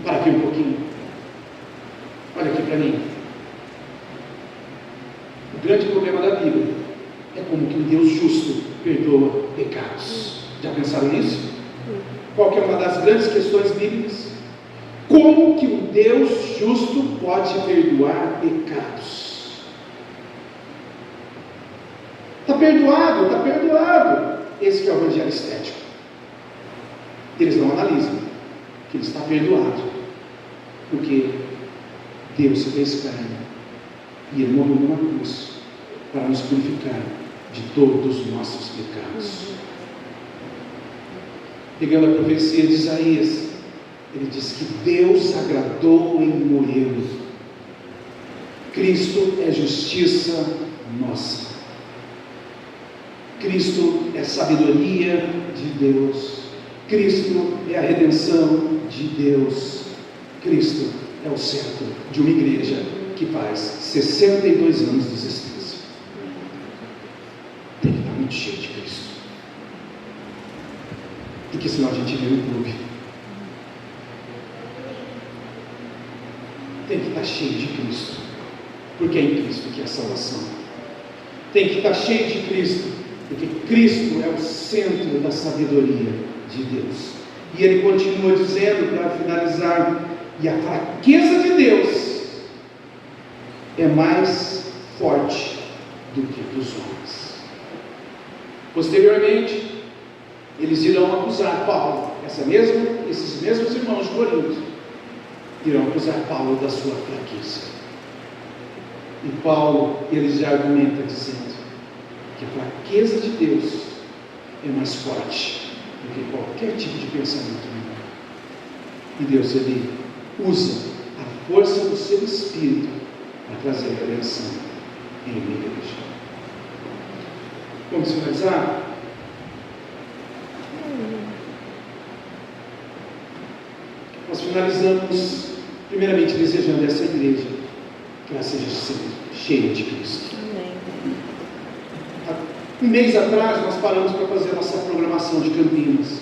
Para aqui um pouquinho. Olha aqui para mim. O grande problema da Bíblia é como que um Deus justo perdoa pecados. Já pensaram nisso? Qual que é uma das grandes questões bíblicas? Como que um Deus justo pode perdoar pecados? Está perdoado, está perdoado. Esse que é o evangelho estético. Eles não analisam que ele está perdoado, porque Deus se fez carne e ele morreu numa cruz para nos purificar de todos os nossos pecados. Pegando a profecia de Isaías, ele diz que Deus agradou em morrer. Cristo é justiça nossa. Cristo é sabedoria de Deus. Cristo é a redenção de Deus. Cristo é o centro de uma igreja que faz 62 anos de existência. Tem que estar muito cheio de Cristo. Porque senão a gente vira um clube. Tem que estar cheio de Cristo, porque é em Cristo que é a salvação. Tem que estar cheio de Cristo, porque Cristo é o centro da sabedoria de Deus. E ele continua dizendo, para finalizar, e a fraqueza de Deus é mais forte do que a dos homens. Posteriormente, eles irão acusar Paulo, esses mesmos irmãos de Corinto irão acusar Paulo da sua fraqueza. E Paulo, ele já argumenta dizendo que a fraqueza de Deus é mais forte do que qualquer tipo de pensamento humano. E Deus, ele usa a força do seu Espírito para trazer a redenção em uma igreja. Vamos finalizar? Nós finalizamos primeiramente desejando essa igreja que ela seja cheia de Cristo. Um mês atrás nós paramos para fazer a nossa programação de Campinas,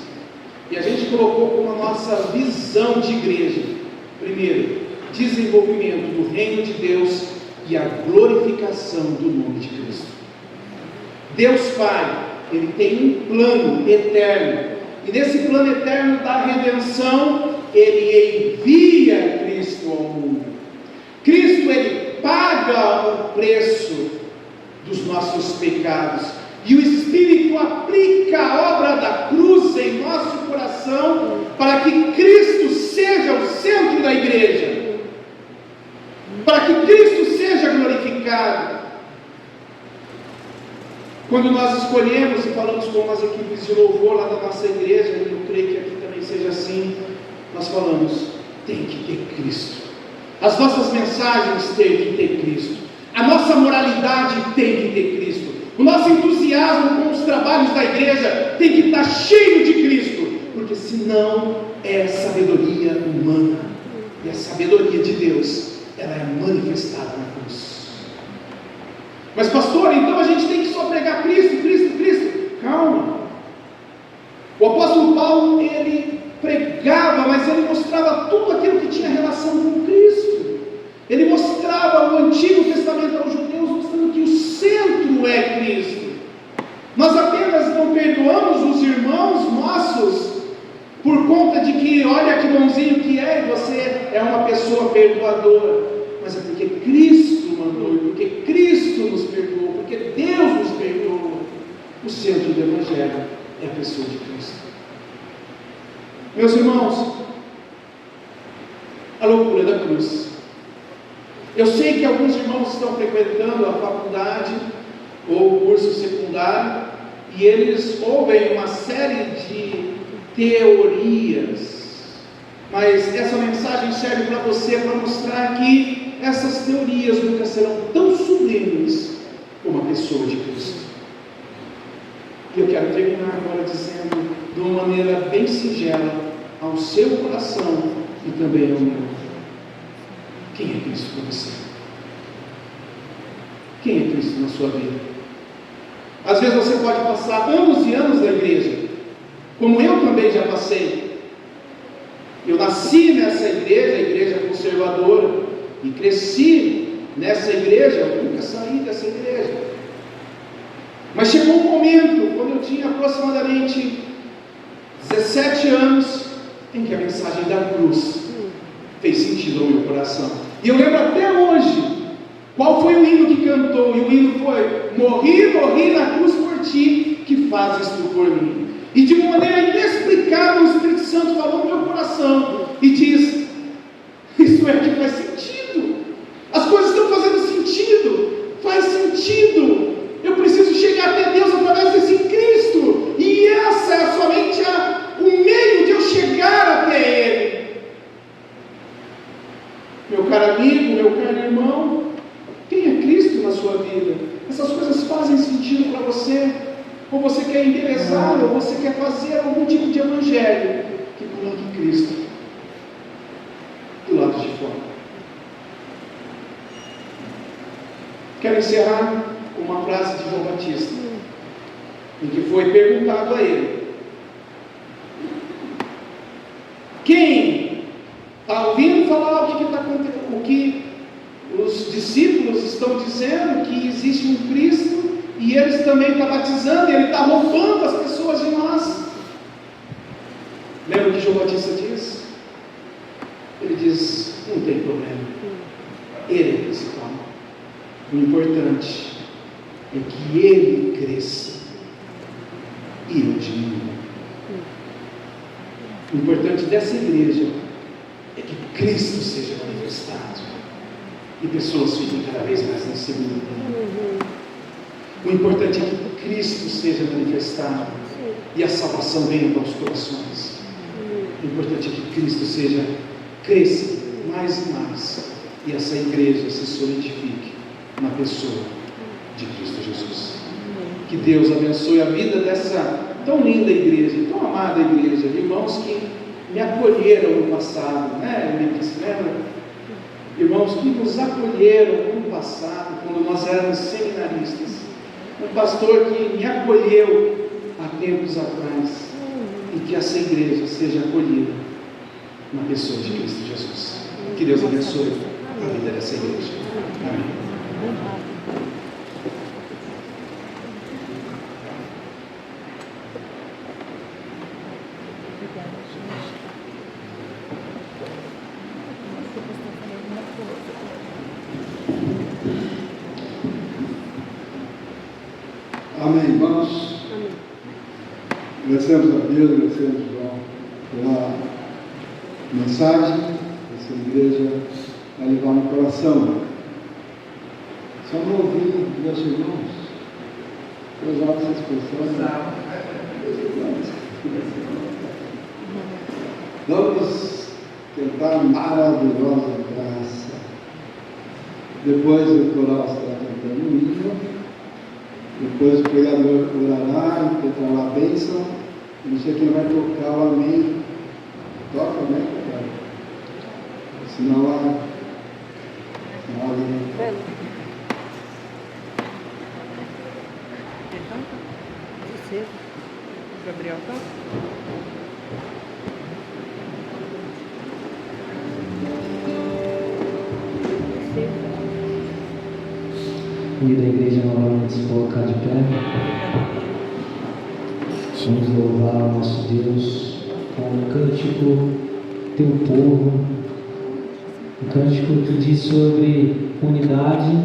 e a gente colocou como a nossa visão de igreja: primeiro, desenvolvimento do reino de Deus e a glorificação do nome de Cristo. Deus Pai, ele tem um plano eterno, e nesse plano eterno da redenção, ele envia Cristo ao mundo. Cristo, ele paga o preço dos nossos pecados, e o Espírito aplica a obra da cruz em nosso coração, para que Cristo seja o centro da igreja, para que Cristo seja glorificado. Quando nós escolhemos e falamos com as equipes de louvor lá da nossa igreja, e eu creio que aqui também seja assim, nós falamos: tem que ter Cristo. As nossas mensagens têm que ter Cristo. A nossa moralidade tem que ter Cristo. O nosso entusiasmo com os trabalhos da igreja tem que estar cheio de Cristo, porque senão é sabedoria humana. E a sabedoria de Deus, ela é manifestada na cruz. Mas pastor, então a gente tem que só pregar Cristo, Cristo, Cristo. Calma. O apóstolo Paulo, ele pregava, mas ele mostrava tudo aquilo que tinha relação com Cristo. Ele mostrava o Antigo Testamento aos judeus, mostrando que o centro é Cristo. Nós apenas não perdoamos os irmãos nossos por conta de que, olha que bonzinho que é, e você é uma pessoa perdoadora. Mas é porque Cristo mandou, e porque Cristo nos perdoou, porque Deus nos perdoou. O centro do Evangelho é a pessoa de Cristo. Meus irmãos, a loucura da cruz. Eu sei que alguns irmãos estão frequentando a faculdade ou o curso secundário e eles ouvem uma série de teorias, mas essa mensagem serve para você, para mostrar que essas teorias nunca serão tão sublimes como a pessoa de Cristo. E eu quero terminar agora dizendo de uma maneira bem singela ao seu coração e também ao meu. Quem é Cristo para você? Quem é Cristo na sua vida? Às vezes você pode passar anos e anos na igreja, como eu também já passei. Eu nasci nessa igreja, a igreja conservadora, e cresci nessa igreja, eu nunca saí dessa igreja. Mas chegou um momento, quando eu tinha aproximadamente 17 anos, em que a mensagem da cruz fez sentido ao meu coração. E eu lembro até hoje qual foi o hino que cantou. E o hino foi: morri na cruz por ti, que fazes tu por mim. E de uma maneira inexplicável o Espírito Santo falou no meu coração e diz: isso é que faz sentido. As coisas estão fazendo sentido. Faz sentido. Eu preciso chegar até Deus através desse Cristo. E essa é somente o meio de eu chegar até Ele. Meu caro amigo, meu caro irmão, quem é Cristo na sua vida? Essas coisas fazem sentido para você? Ou você quer embelezar, ou você quer fazer algum tipo de evangelho que coloque Cristo do lado de fora? Quero encerrar com uma frase de João Batista, em que foi perguntado a ele: quem está ouvindo falar o que está acontecendo, o que os discípulos estão dizendo, que existe um Cristo, e eles também estão batizando, e ele está roubando as pessoas de nós. Lembra o que João Batista diz? Ele diz: não tem problema, ele é o principal. O importante é que ele cresça e eu diminua. O importante dessa igreja é que Cristo seja manifestado e pessoas fiquem cada vez mais no segundo plano. O importante é que Cristo seja manifestado e a salvação venha para os corações. O importante é que Cristo cresça mais e mais e essa igreja se solidifique na pessoa de Cristo Jesus. Que Deus abençoe a vida dessa tão linda igreja, tão amada igreja, irmãos que me acolheram no passado, né? Ele disse, lembra? Irmãos que nos acolheram no passado, quando nós éramos seminaristas. Um pastor que me acolheu há tempos atrás, e que essa igreja seja acolhida na pessoa de Cristo Jesus. Que Deus abençoe a vida dessa igreja. Amém. Amém, irmãos. Agradecemos a Deus, agradecemos a João pela mensagem dessa igreja a levar no coração. Só não ouvi, meus irmãos, eu usava essa expressão. Vamos cantar Maravilhosa Graça. Depois o coral estará cantando o hino. Depois o pregador orará, impetrará a bênção. Não sei quem vai tocar o amém. Toca o amém, cara. Senão a Gabriel toca? E da igreja novamente se colocar de pé. Vamos louvar o nosso Deus com um cântico teu povo, um cântico que diz sobre unidade,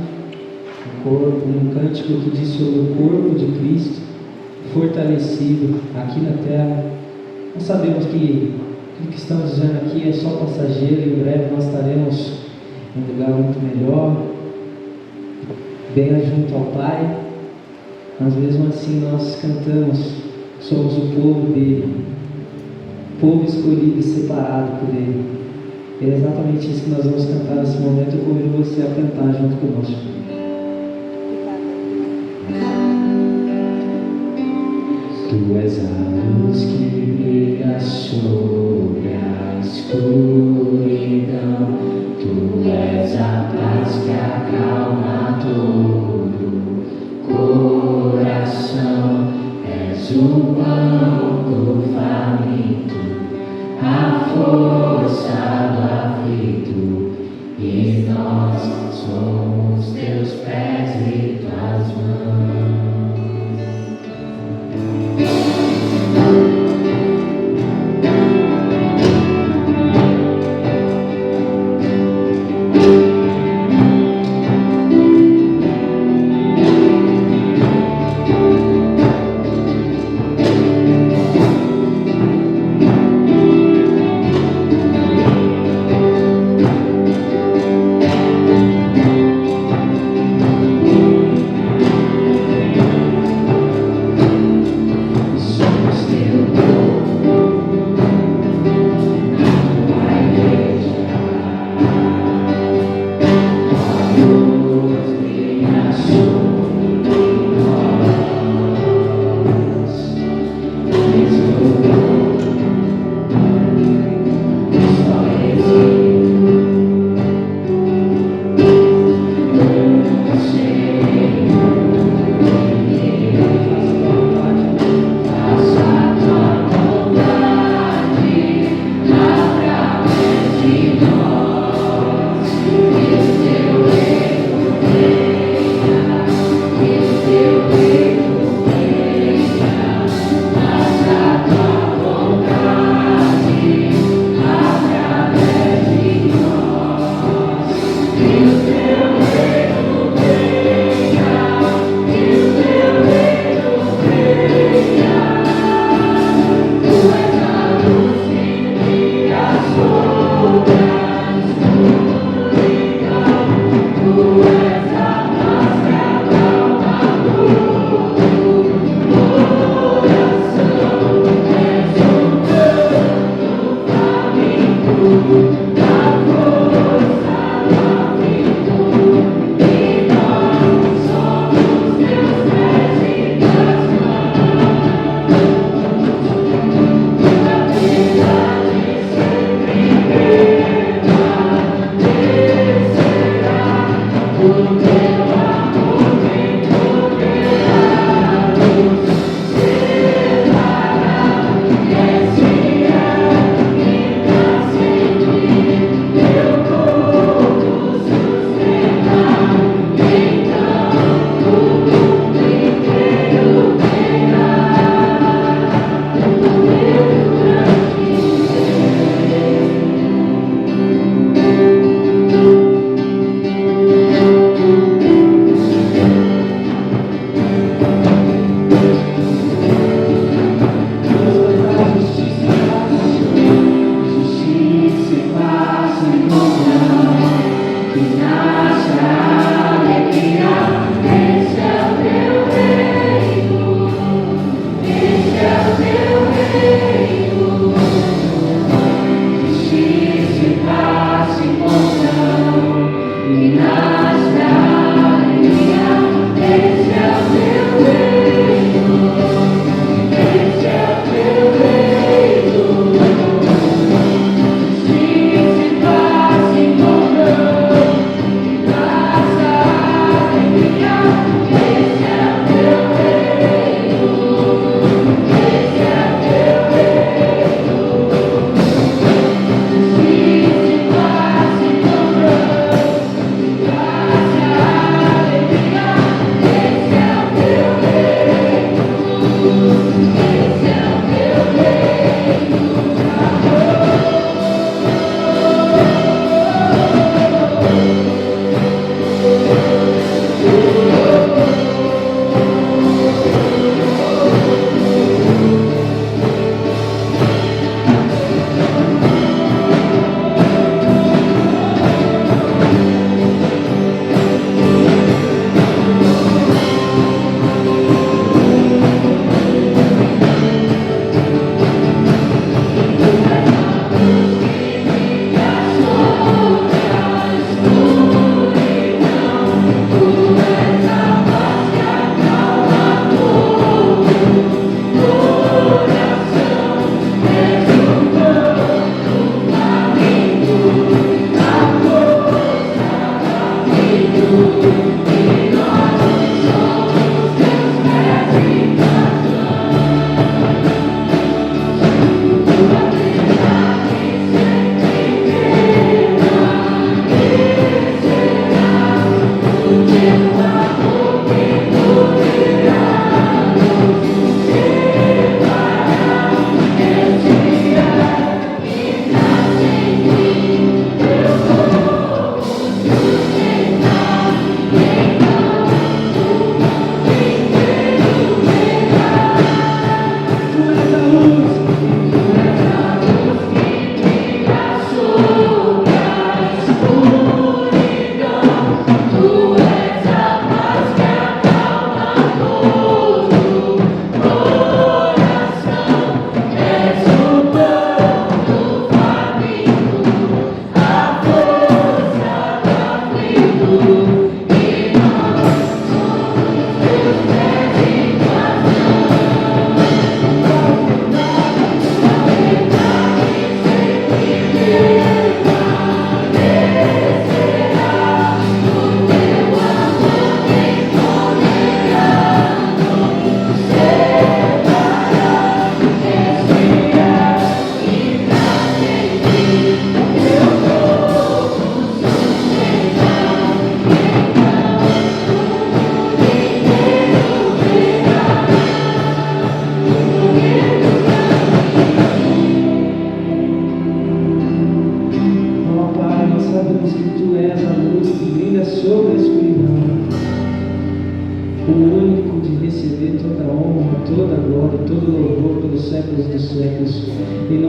um cântico que diz sobre o corpo de Cristo fortalecido aqui na terra. Nós sabemos que o que estamos dizendo aqui é só passageiro, e em breve nós estaremos em um lugar muito melhor, bem junto ao Pai, mas mesmo assim nós cantamos, somos o povo dele, povo escolhido e separado por ele. É exatamente isso que nós vamos cantar nesse momento. Eu convido você a cantar junto conosco. Tu és a luz que brilha sobre a escuridão, tu és a paz que acalma todo coração, és o pão do faminto, a força do aflito, e nós somos teus pés e tuas mãos.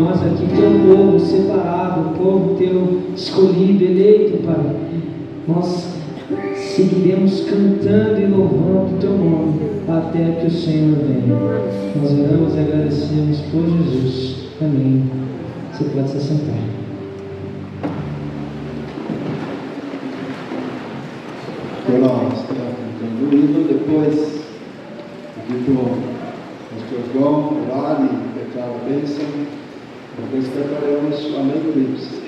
nós aqui, teu povo separado, povo teu escolhido, eleito, Pai. Nós seguiremos cantando e louvando o teu nome até que o Senhor venha. Nós oramos e agradecemos por Jesus. Amém. Você pode se sentar. Nós estamos cantando o hino, depois pedir para o pastor João orar e declarar a bênção. Depois preparamos o Amém Livres.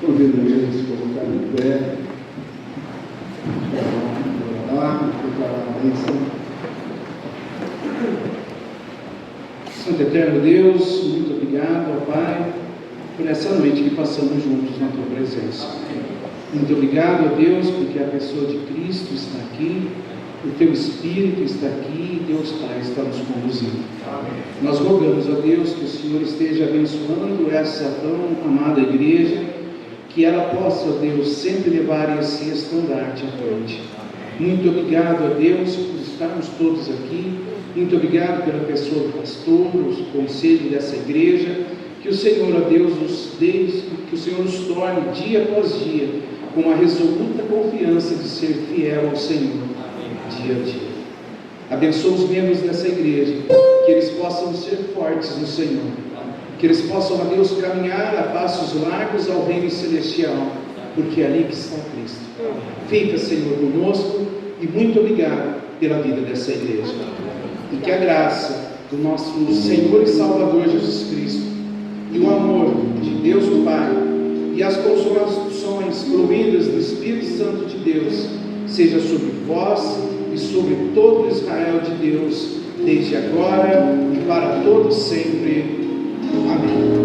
Convido ele a se colocar em pé, para orar, declarar a bênção. Santo Eterno Deus, muito obrigado, ó Pai, por essa noite que passamos juntos na Tua presença. Muito obrigado, ó Deus, porque a pessoa de Cristo está aqui, o Teu Espírito está aqui e Deus Pai está nos conduzindo. Amém. Nós rogamos, ó Deus, que o Senhor esteja abençoando essa tão amada igreja, que ela possa, ó Deus, sempre levar esse estandarte à frente. Muito obrigado, ó Deus, por estarmos todos aqui. Muito obrigado pela pessoa do pastor, o conselho dessa igreja. Que o Senhor, ó Deus, que o Senhor nos torne dia após dia com a resoluta confiança de ser fiel ao Senhor, dia a dia. Abençoa os membros dessa igreja, que eles possam ser fortes no Senhor, que eles possam, ó Deus, caminhar a passos largos ao reino celestial, porque é ali que está Cristo. Fica, Senhor, conosco, e muito obrigado pela vida dessa igreja. E que a graça do nosso Senhor e Salvador Jesus Cristo, e o amor de Deus o Pai, e as consolações provindas do Espírito Santo de Deus, seja sobre vós e sobre todo Israel de Deus, desde agora e para todos sempre. Amém.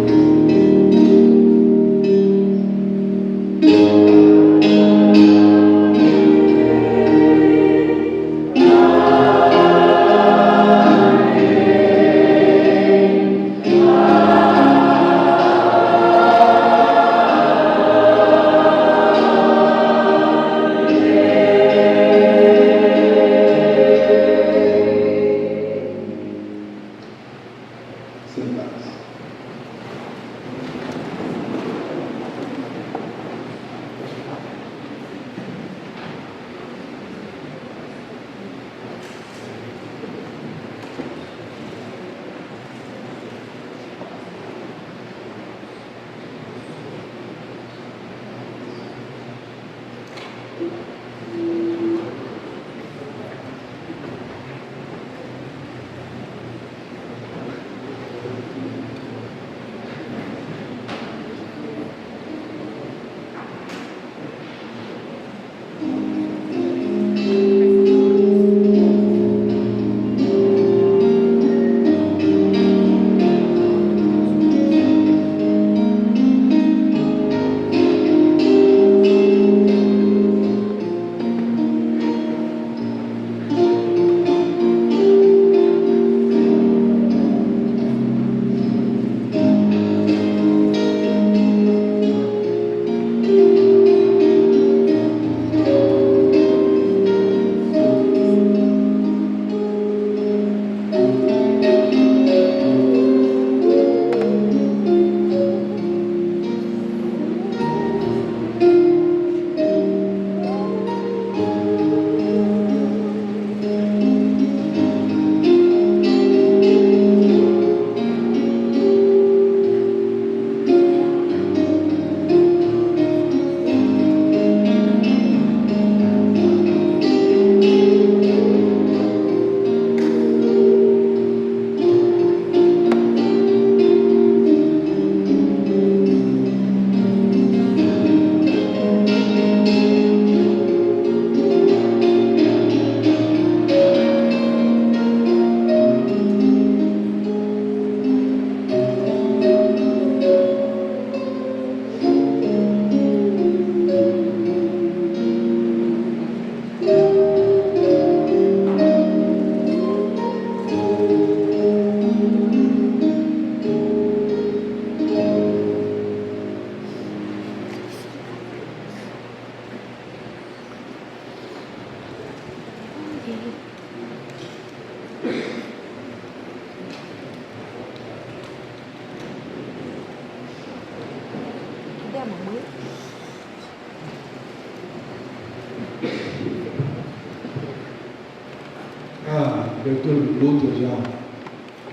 Abertura do culto, eu já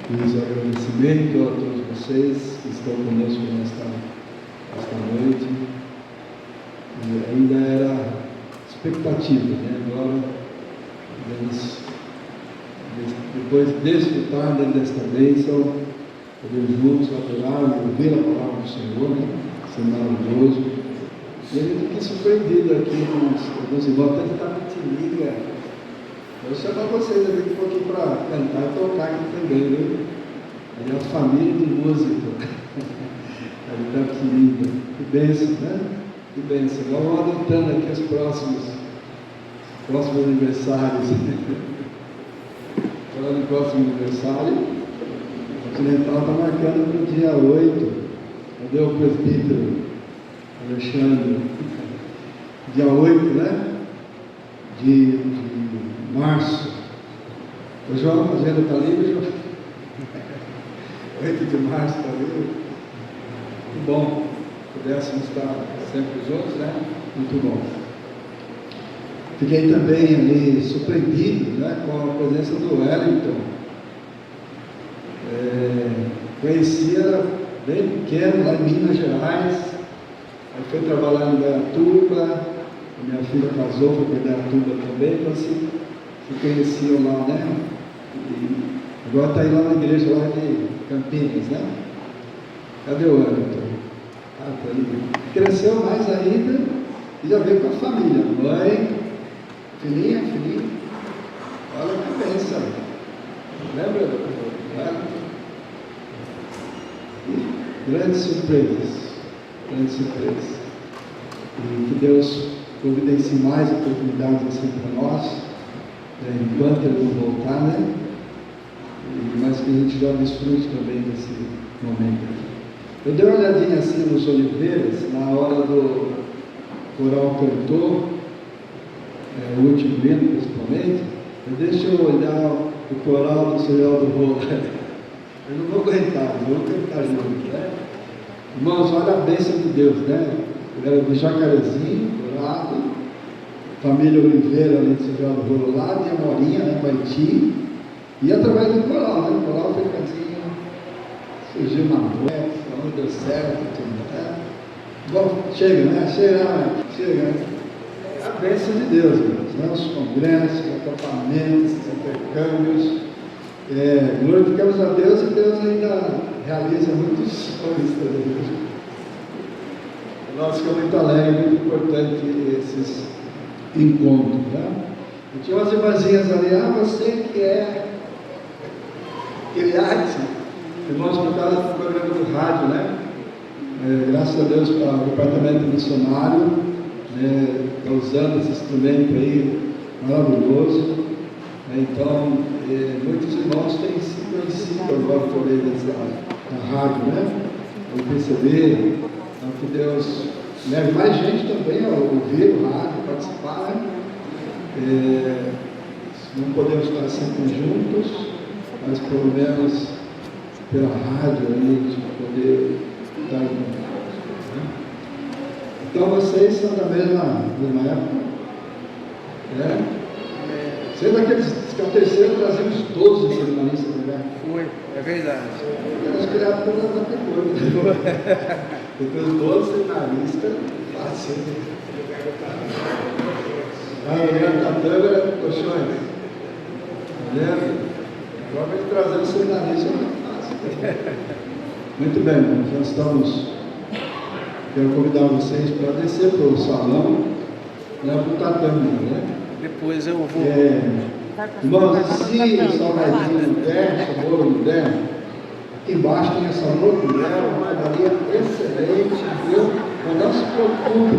fiz o agradecimento a todos vocês que estão conosco nesta noite. E ainda era expectativa, né? Agora, depois de desfrutar desta bênção, poder juntos adorar e ouvir a palavra do Senhor, né? Isso é maravilhoso. E a gente fica surpreendido aqui com alguns irmãos, até que está muito liga. Eu chamo vocês aqui um pouquinho para cantar e tocar aqui também, viu? Aí é uma família de música. Aí está que lindo. Que bênção, né? Que bênção. Vamos adotando aqui os próximos aniversários. Falando no próximo aniversário, o Continental está marcando para o dia 8. Cadê o presbítero Alexandre? Dia 8, né? De março. O João, a agenda está livre, João? 8 de março está livre. Muito bom. Pudéssemos estar sempre juntos, né? Muito bom. Fiquei também ali surpreendido, né, com a presença do Wellington. Conhecia bem pequeno, lá em Minas Gerais. Aí foi trabalhar em Dayatuba. Minha filha casou, foi para Dayatuba também, então se conheciam lá, né? E agora está aí lá na igreja lá de Campinas, né? Cadê o Wellington? Ah, tá aí. Cresceu mais ainda e já veio com a família. Mãe, filhinha, olha que bênção. Lembra do Wellington? Grandes surpresas. E que Deus providencie mais oportunidades assim para nós, enquanto Ele não voltar, né? Mas que a gente já desfrute também desse momento aqui. Eu dei uma olhadinha assim nos Oliveiras, na hora do coral cantor, o último hino principalmente. Deixa eu olhar o coral do Senhor do Rolo. Eu não vou aguentar, vou cantar junto, né? Irmãos, olha a bênção de Deus, né? Eu era do Jacarezinho, Dourado, família Oliveira, ali de São do Rolo, lá de Amorinha, né? Baiti, e através do coral, né? O coral foi cantinho, surgiu na noite, não deu certo, tudo, né? Bom, chega, né? Chega. É a bênção de Deus, irmãos, né? Os congressos, acampamentos, intercâmbios. Glorificamos a Deus e Deus ainda realiza muitos sonhos também. Nós ficamos muito alegres, muito importante esses encontros, né? E tinha umas irmãzinhas ali, você que é Iriarte, irmãos, por causa do programa do rádio, né? Graças a Deus para o departamento missionário, está usando esse instrumento aí maravilhoso. Então, muitos irmãos têm se conhecido agora por meio da rádio, né? Eu perceber, então que Deus leve mais gente também a ouvir o rádio, participar, né? Não podemos estar sempre juntos, mas pelo menos pela rádio aí, de poder estar juntos, né? Então vocês são da mesma época, né? Sendo daqueles que a terceira trazemos 12 cerimonialistas, né? Foi, é verdade. Eu acho que ele é toda da depois. Depois 12 cerimonialistas, fácil. A câmera do colchões. Lembra? Agora vai trazer o cerimonialista, não é fácil. Muito bem, irmãos, nós estamos. Quero convidar vocês para descer para o salão, para o tatame, né? Depois eu vou. Irmãos, se o salgadinho não der, se o bolo não der, aqui embaixo tem essa outra mulher, uma padaria excelente, viu? Mas não se preocupe.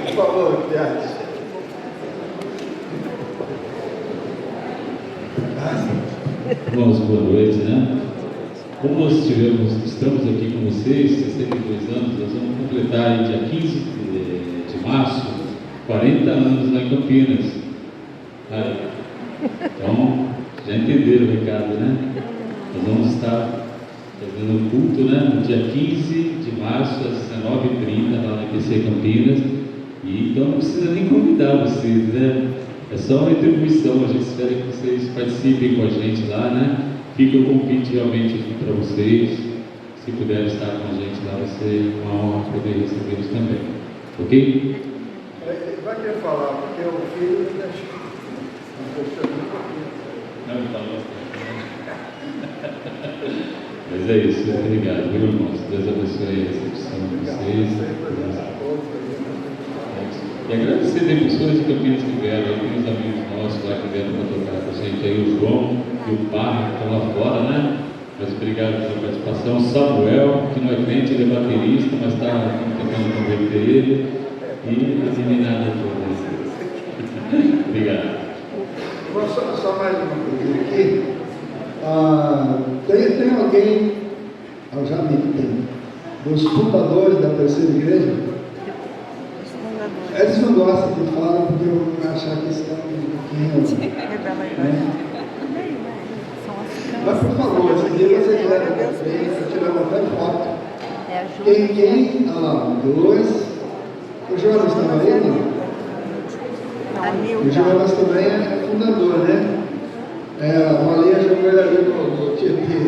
Por favor, Tiago. Irmãos, boa noite, né? Como nós estamos aqui com vocês, 62 anos, nós vamos completar dia 15 de março, 40 anos lá em Campinas. Então, já entenderam o recado, né? Nós vamos estar fazendo um culto, né? No dia 15 de março, às 19h30, lá na IPC Campinas. E então não precisa nem convidar vocês, né? É só uma retribuição, a gente espera que vocês participem com a gente lá, né? Fica o convite realmente aqui para vocês. Se puderem estar com a gente lá, vai ser uma honra poder recebê-los também. Ok? Vai querer falar, porque o filho me deixou. Não, não falou. Mas é isso, muito obrigado, viu, irmãos? Deus abençoe a recepção de vocês. vocês. E agradecer as pessoas de Campinas que vieram, aí tem uns amigos nossos lá que vieram para tocar com a gente aí, o João e o Parra, que estão lá fora, né? Mas obrigado pela participação. Samuel, que não é crente, ele é baterista, mas está tentando converter ele. E a meninada toda. Obrigado. Só mais uma coisa aqui. Tem alguém, eu já vi que tem, dos fundadores da terceira igreja? Eles não gostam de falar porque eu vou achar que estão um pouquinho. Mas por favor, esse dia vocês levam para frente, tiramos até foto. Quem? Dois. O Jonas estava aí, não? O Jonas também é fundador, né? A Maria jogou ele ali no Tietê.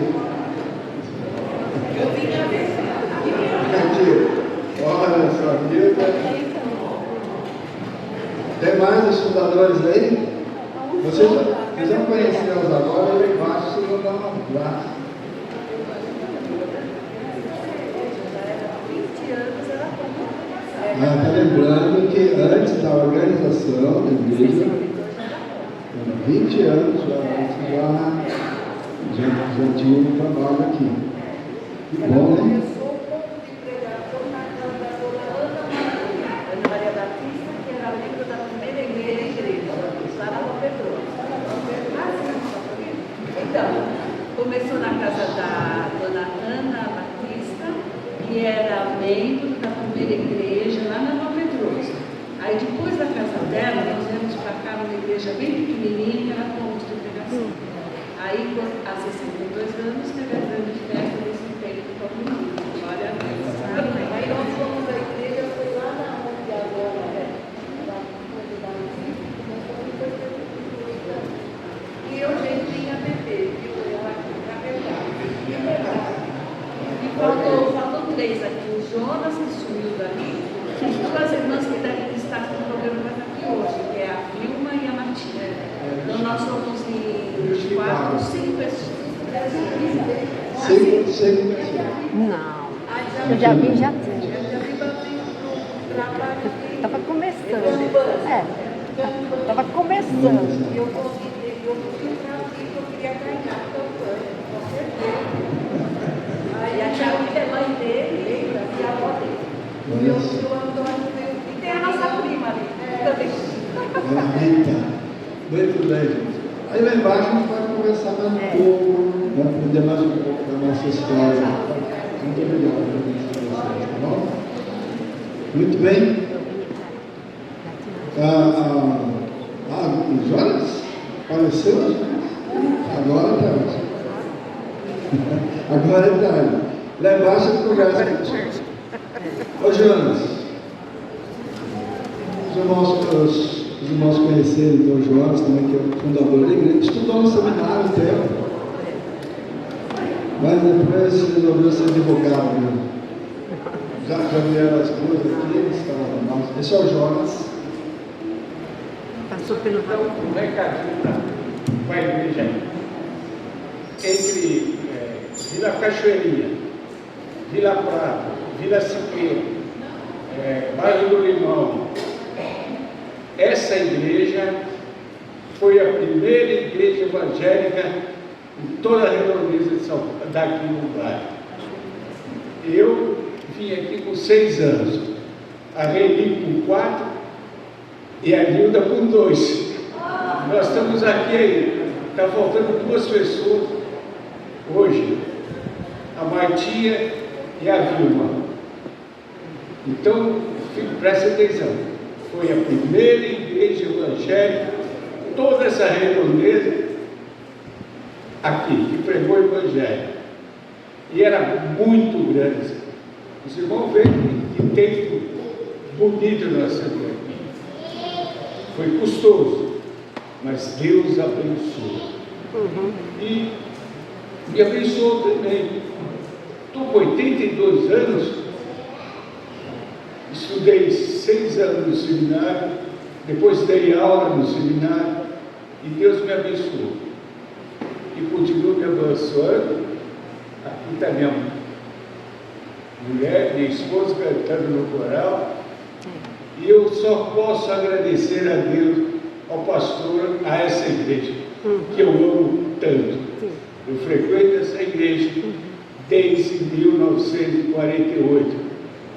Olha só, viu? Tem mais os fundadores aí? Vocês vão conhecê-los agora, lá embaixo vocês vão dar um abraço. Está lembrando que antes da organização da igreja, 20 anos já tinha um trabalho aqui. Que bom, né? Começou na casa da dona Ana Batista, que era membro da primeira igreja lá na Nova Petrópolis. Aí depois da casa dela, nós viemos para cá numa igreja bem pequenininha, que era ponto de pregação. Aí, há 62 anos, teve a grande festa desse tempo com a menina. Glória a Deus. Aí nós fomos à igreja, foi lá na onde agora, né? E eu jeitinho a beber, viu? E faltou três aqui, o Jonas, que sumiu dali, duas irmãs que devem estar com o programa aqui hoje, que é a Vilma e a Martina. Então nós somos em 4, 5 pessoas. 5 pessoas. Não, eu já vi, já tinha. Já vi bastante trabalho aqui. Estava começando. Estava começando. Eu fui para aqui que eu queria ganhar a campanha, com certeza. Aí a Thalia é mãe dele e a avó dele. E o Antônio veio. E tem a nossa prima ali também. Muito bem, gente. Aí lá embaixo a gente pode conversar mais um pouco, aprender mais um pouco da nossa história. Muito obrigado por vocês, tá bom? Muito bem. O Jonas? Apareceu? Agora é tarde. Agora é tarde. Lá embaixo a gente conversa contigo. Ô Jonas, os irmãos conheceram então o Jonas também, que é o fundador da igreja, estudou no seminário um tempo, mas depois resolveu ser advogado mesmo. Já vieram as duas aqui, eles estavam mal. Esse é o Jonas. Passou pelo Então, um recadinho para a igreja entre Vila Cachoeirinha, Vila Prata, Vila Siqueira, Bairro do Limão. Essa igreja foi a primeira igreja evangélica em toda a redondeza de São Paulo, daqui no bairro. Eu vim aqui com 6 anos, a Reni com 4 e a Nilda com 2. Nós estamos aqui aí, está faltando 2 pessoas hoje, a Martinha e a Vilma. Então, presta atenção. Foi a primeira igreja evangélica, toda essa redondeza aqui, que pregou o evangelho. E era muito grande. Os irmãos veem que tempo bonito nós temos aqui. Foi custoso, mas Deus abençoou. E me abençoou também. Estou com 82 anos. Estudei 6 anos no seminário, depois dei aula no seminário, e Deus me abençoou. E continua me abençoando. Aqui está minha mulher, minha esposa cantando no coral. E eu só posso agradecer a Deus, ao pastor, a essa igreja, que eu amo tanto. Eu frequento essa igreja desde 1948.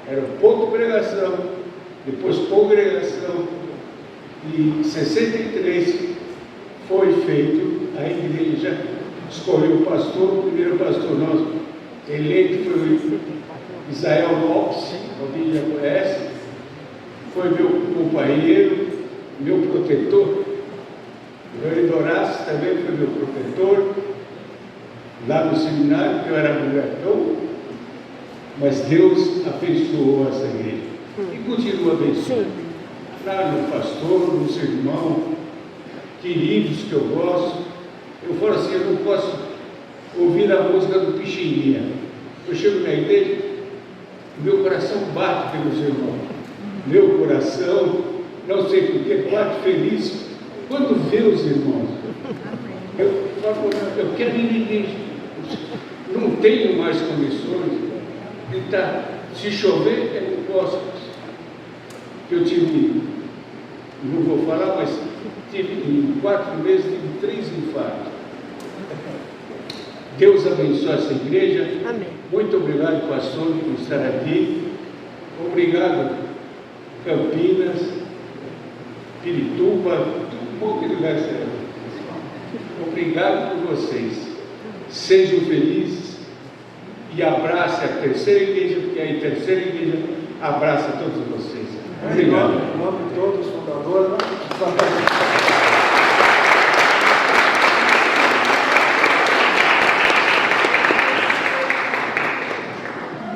Era ponto de pregação, depois congregação, e em 63 foi feito a igreja, escolheu o pastor, o primeiro pastor nosso eleito foi o Israel Lopes, alguém já conhece, foi meu companheiro, meu protetor. O Leandro Horácio também foi meu protetor, lá no seminário, que eu era molecão, mas Deus abençoou essa igreja e continua abençoando. Lá no pastor, nos irmãos queridos que eu gosto, eu falo assim, eu não posso ouvir a música do Pixinguinha. Eu chego na igreja, meu coração bate pelos irmãos. Meu coração, não sei porquê, bate feliz quando vê os irmãos. Eu falo, eu quero ir na igreja. Não tenho mais condições de estar. Se chover, eu não posso. Eu tive, não vou falar, mas tive em 4 meses, tive 3 infartos. Deus abençoe essa igreja. Amém. Muito obrigado, pastor, por estar aqui. Obrigado, Campinas, Pirituba, um monte de lugar. Obrigado por vocês. Sejam felizes e abrace a terceira igreja, porque a terceira igreja abraça todos vocês. Obrigado. Em nome de todos os fundadores,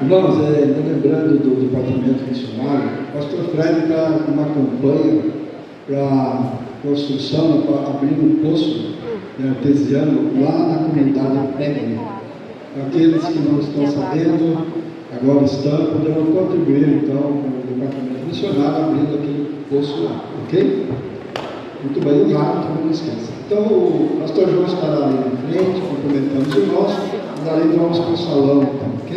irmãos, lembrando do departamento missionário, o pastor Fred está numa campanha para construção, para abrir um poço artesiano lá na comunidade técnica. Aqueles que não estão sabendo, agora estão, poderão contribuir então com o departamento missionário abrindo aquele poço lá, ok? Muito bem, o rato, não esqueça. Então o pastor João estará ali na frente, cumprimentando os irmãos, e dali vamos para o salão, então, ok?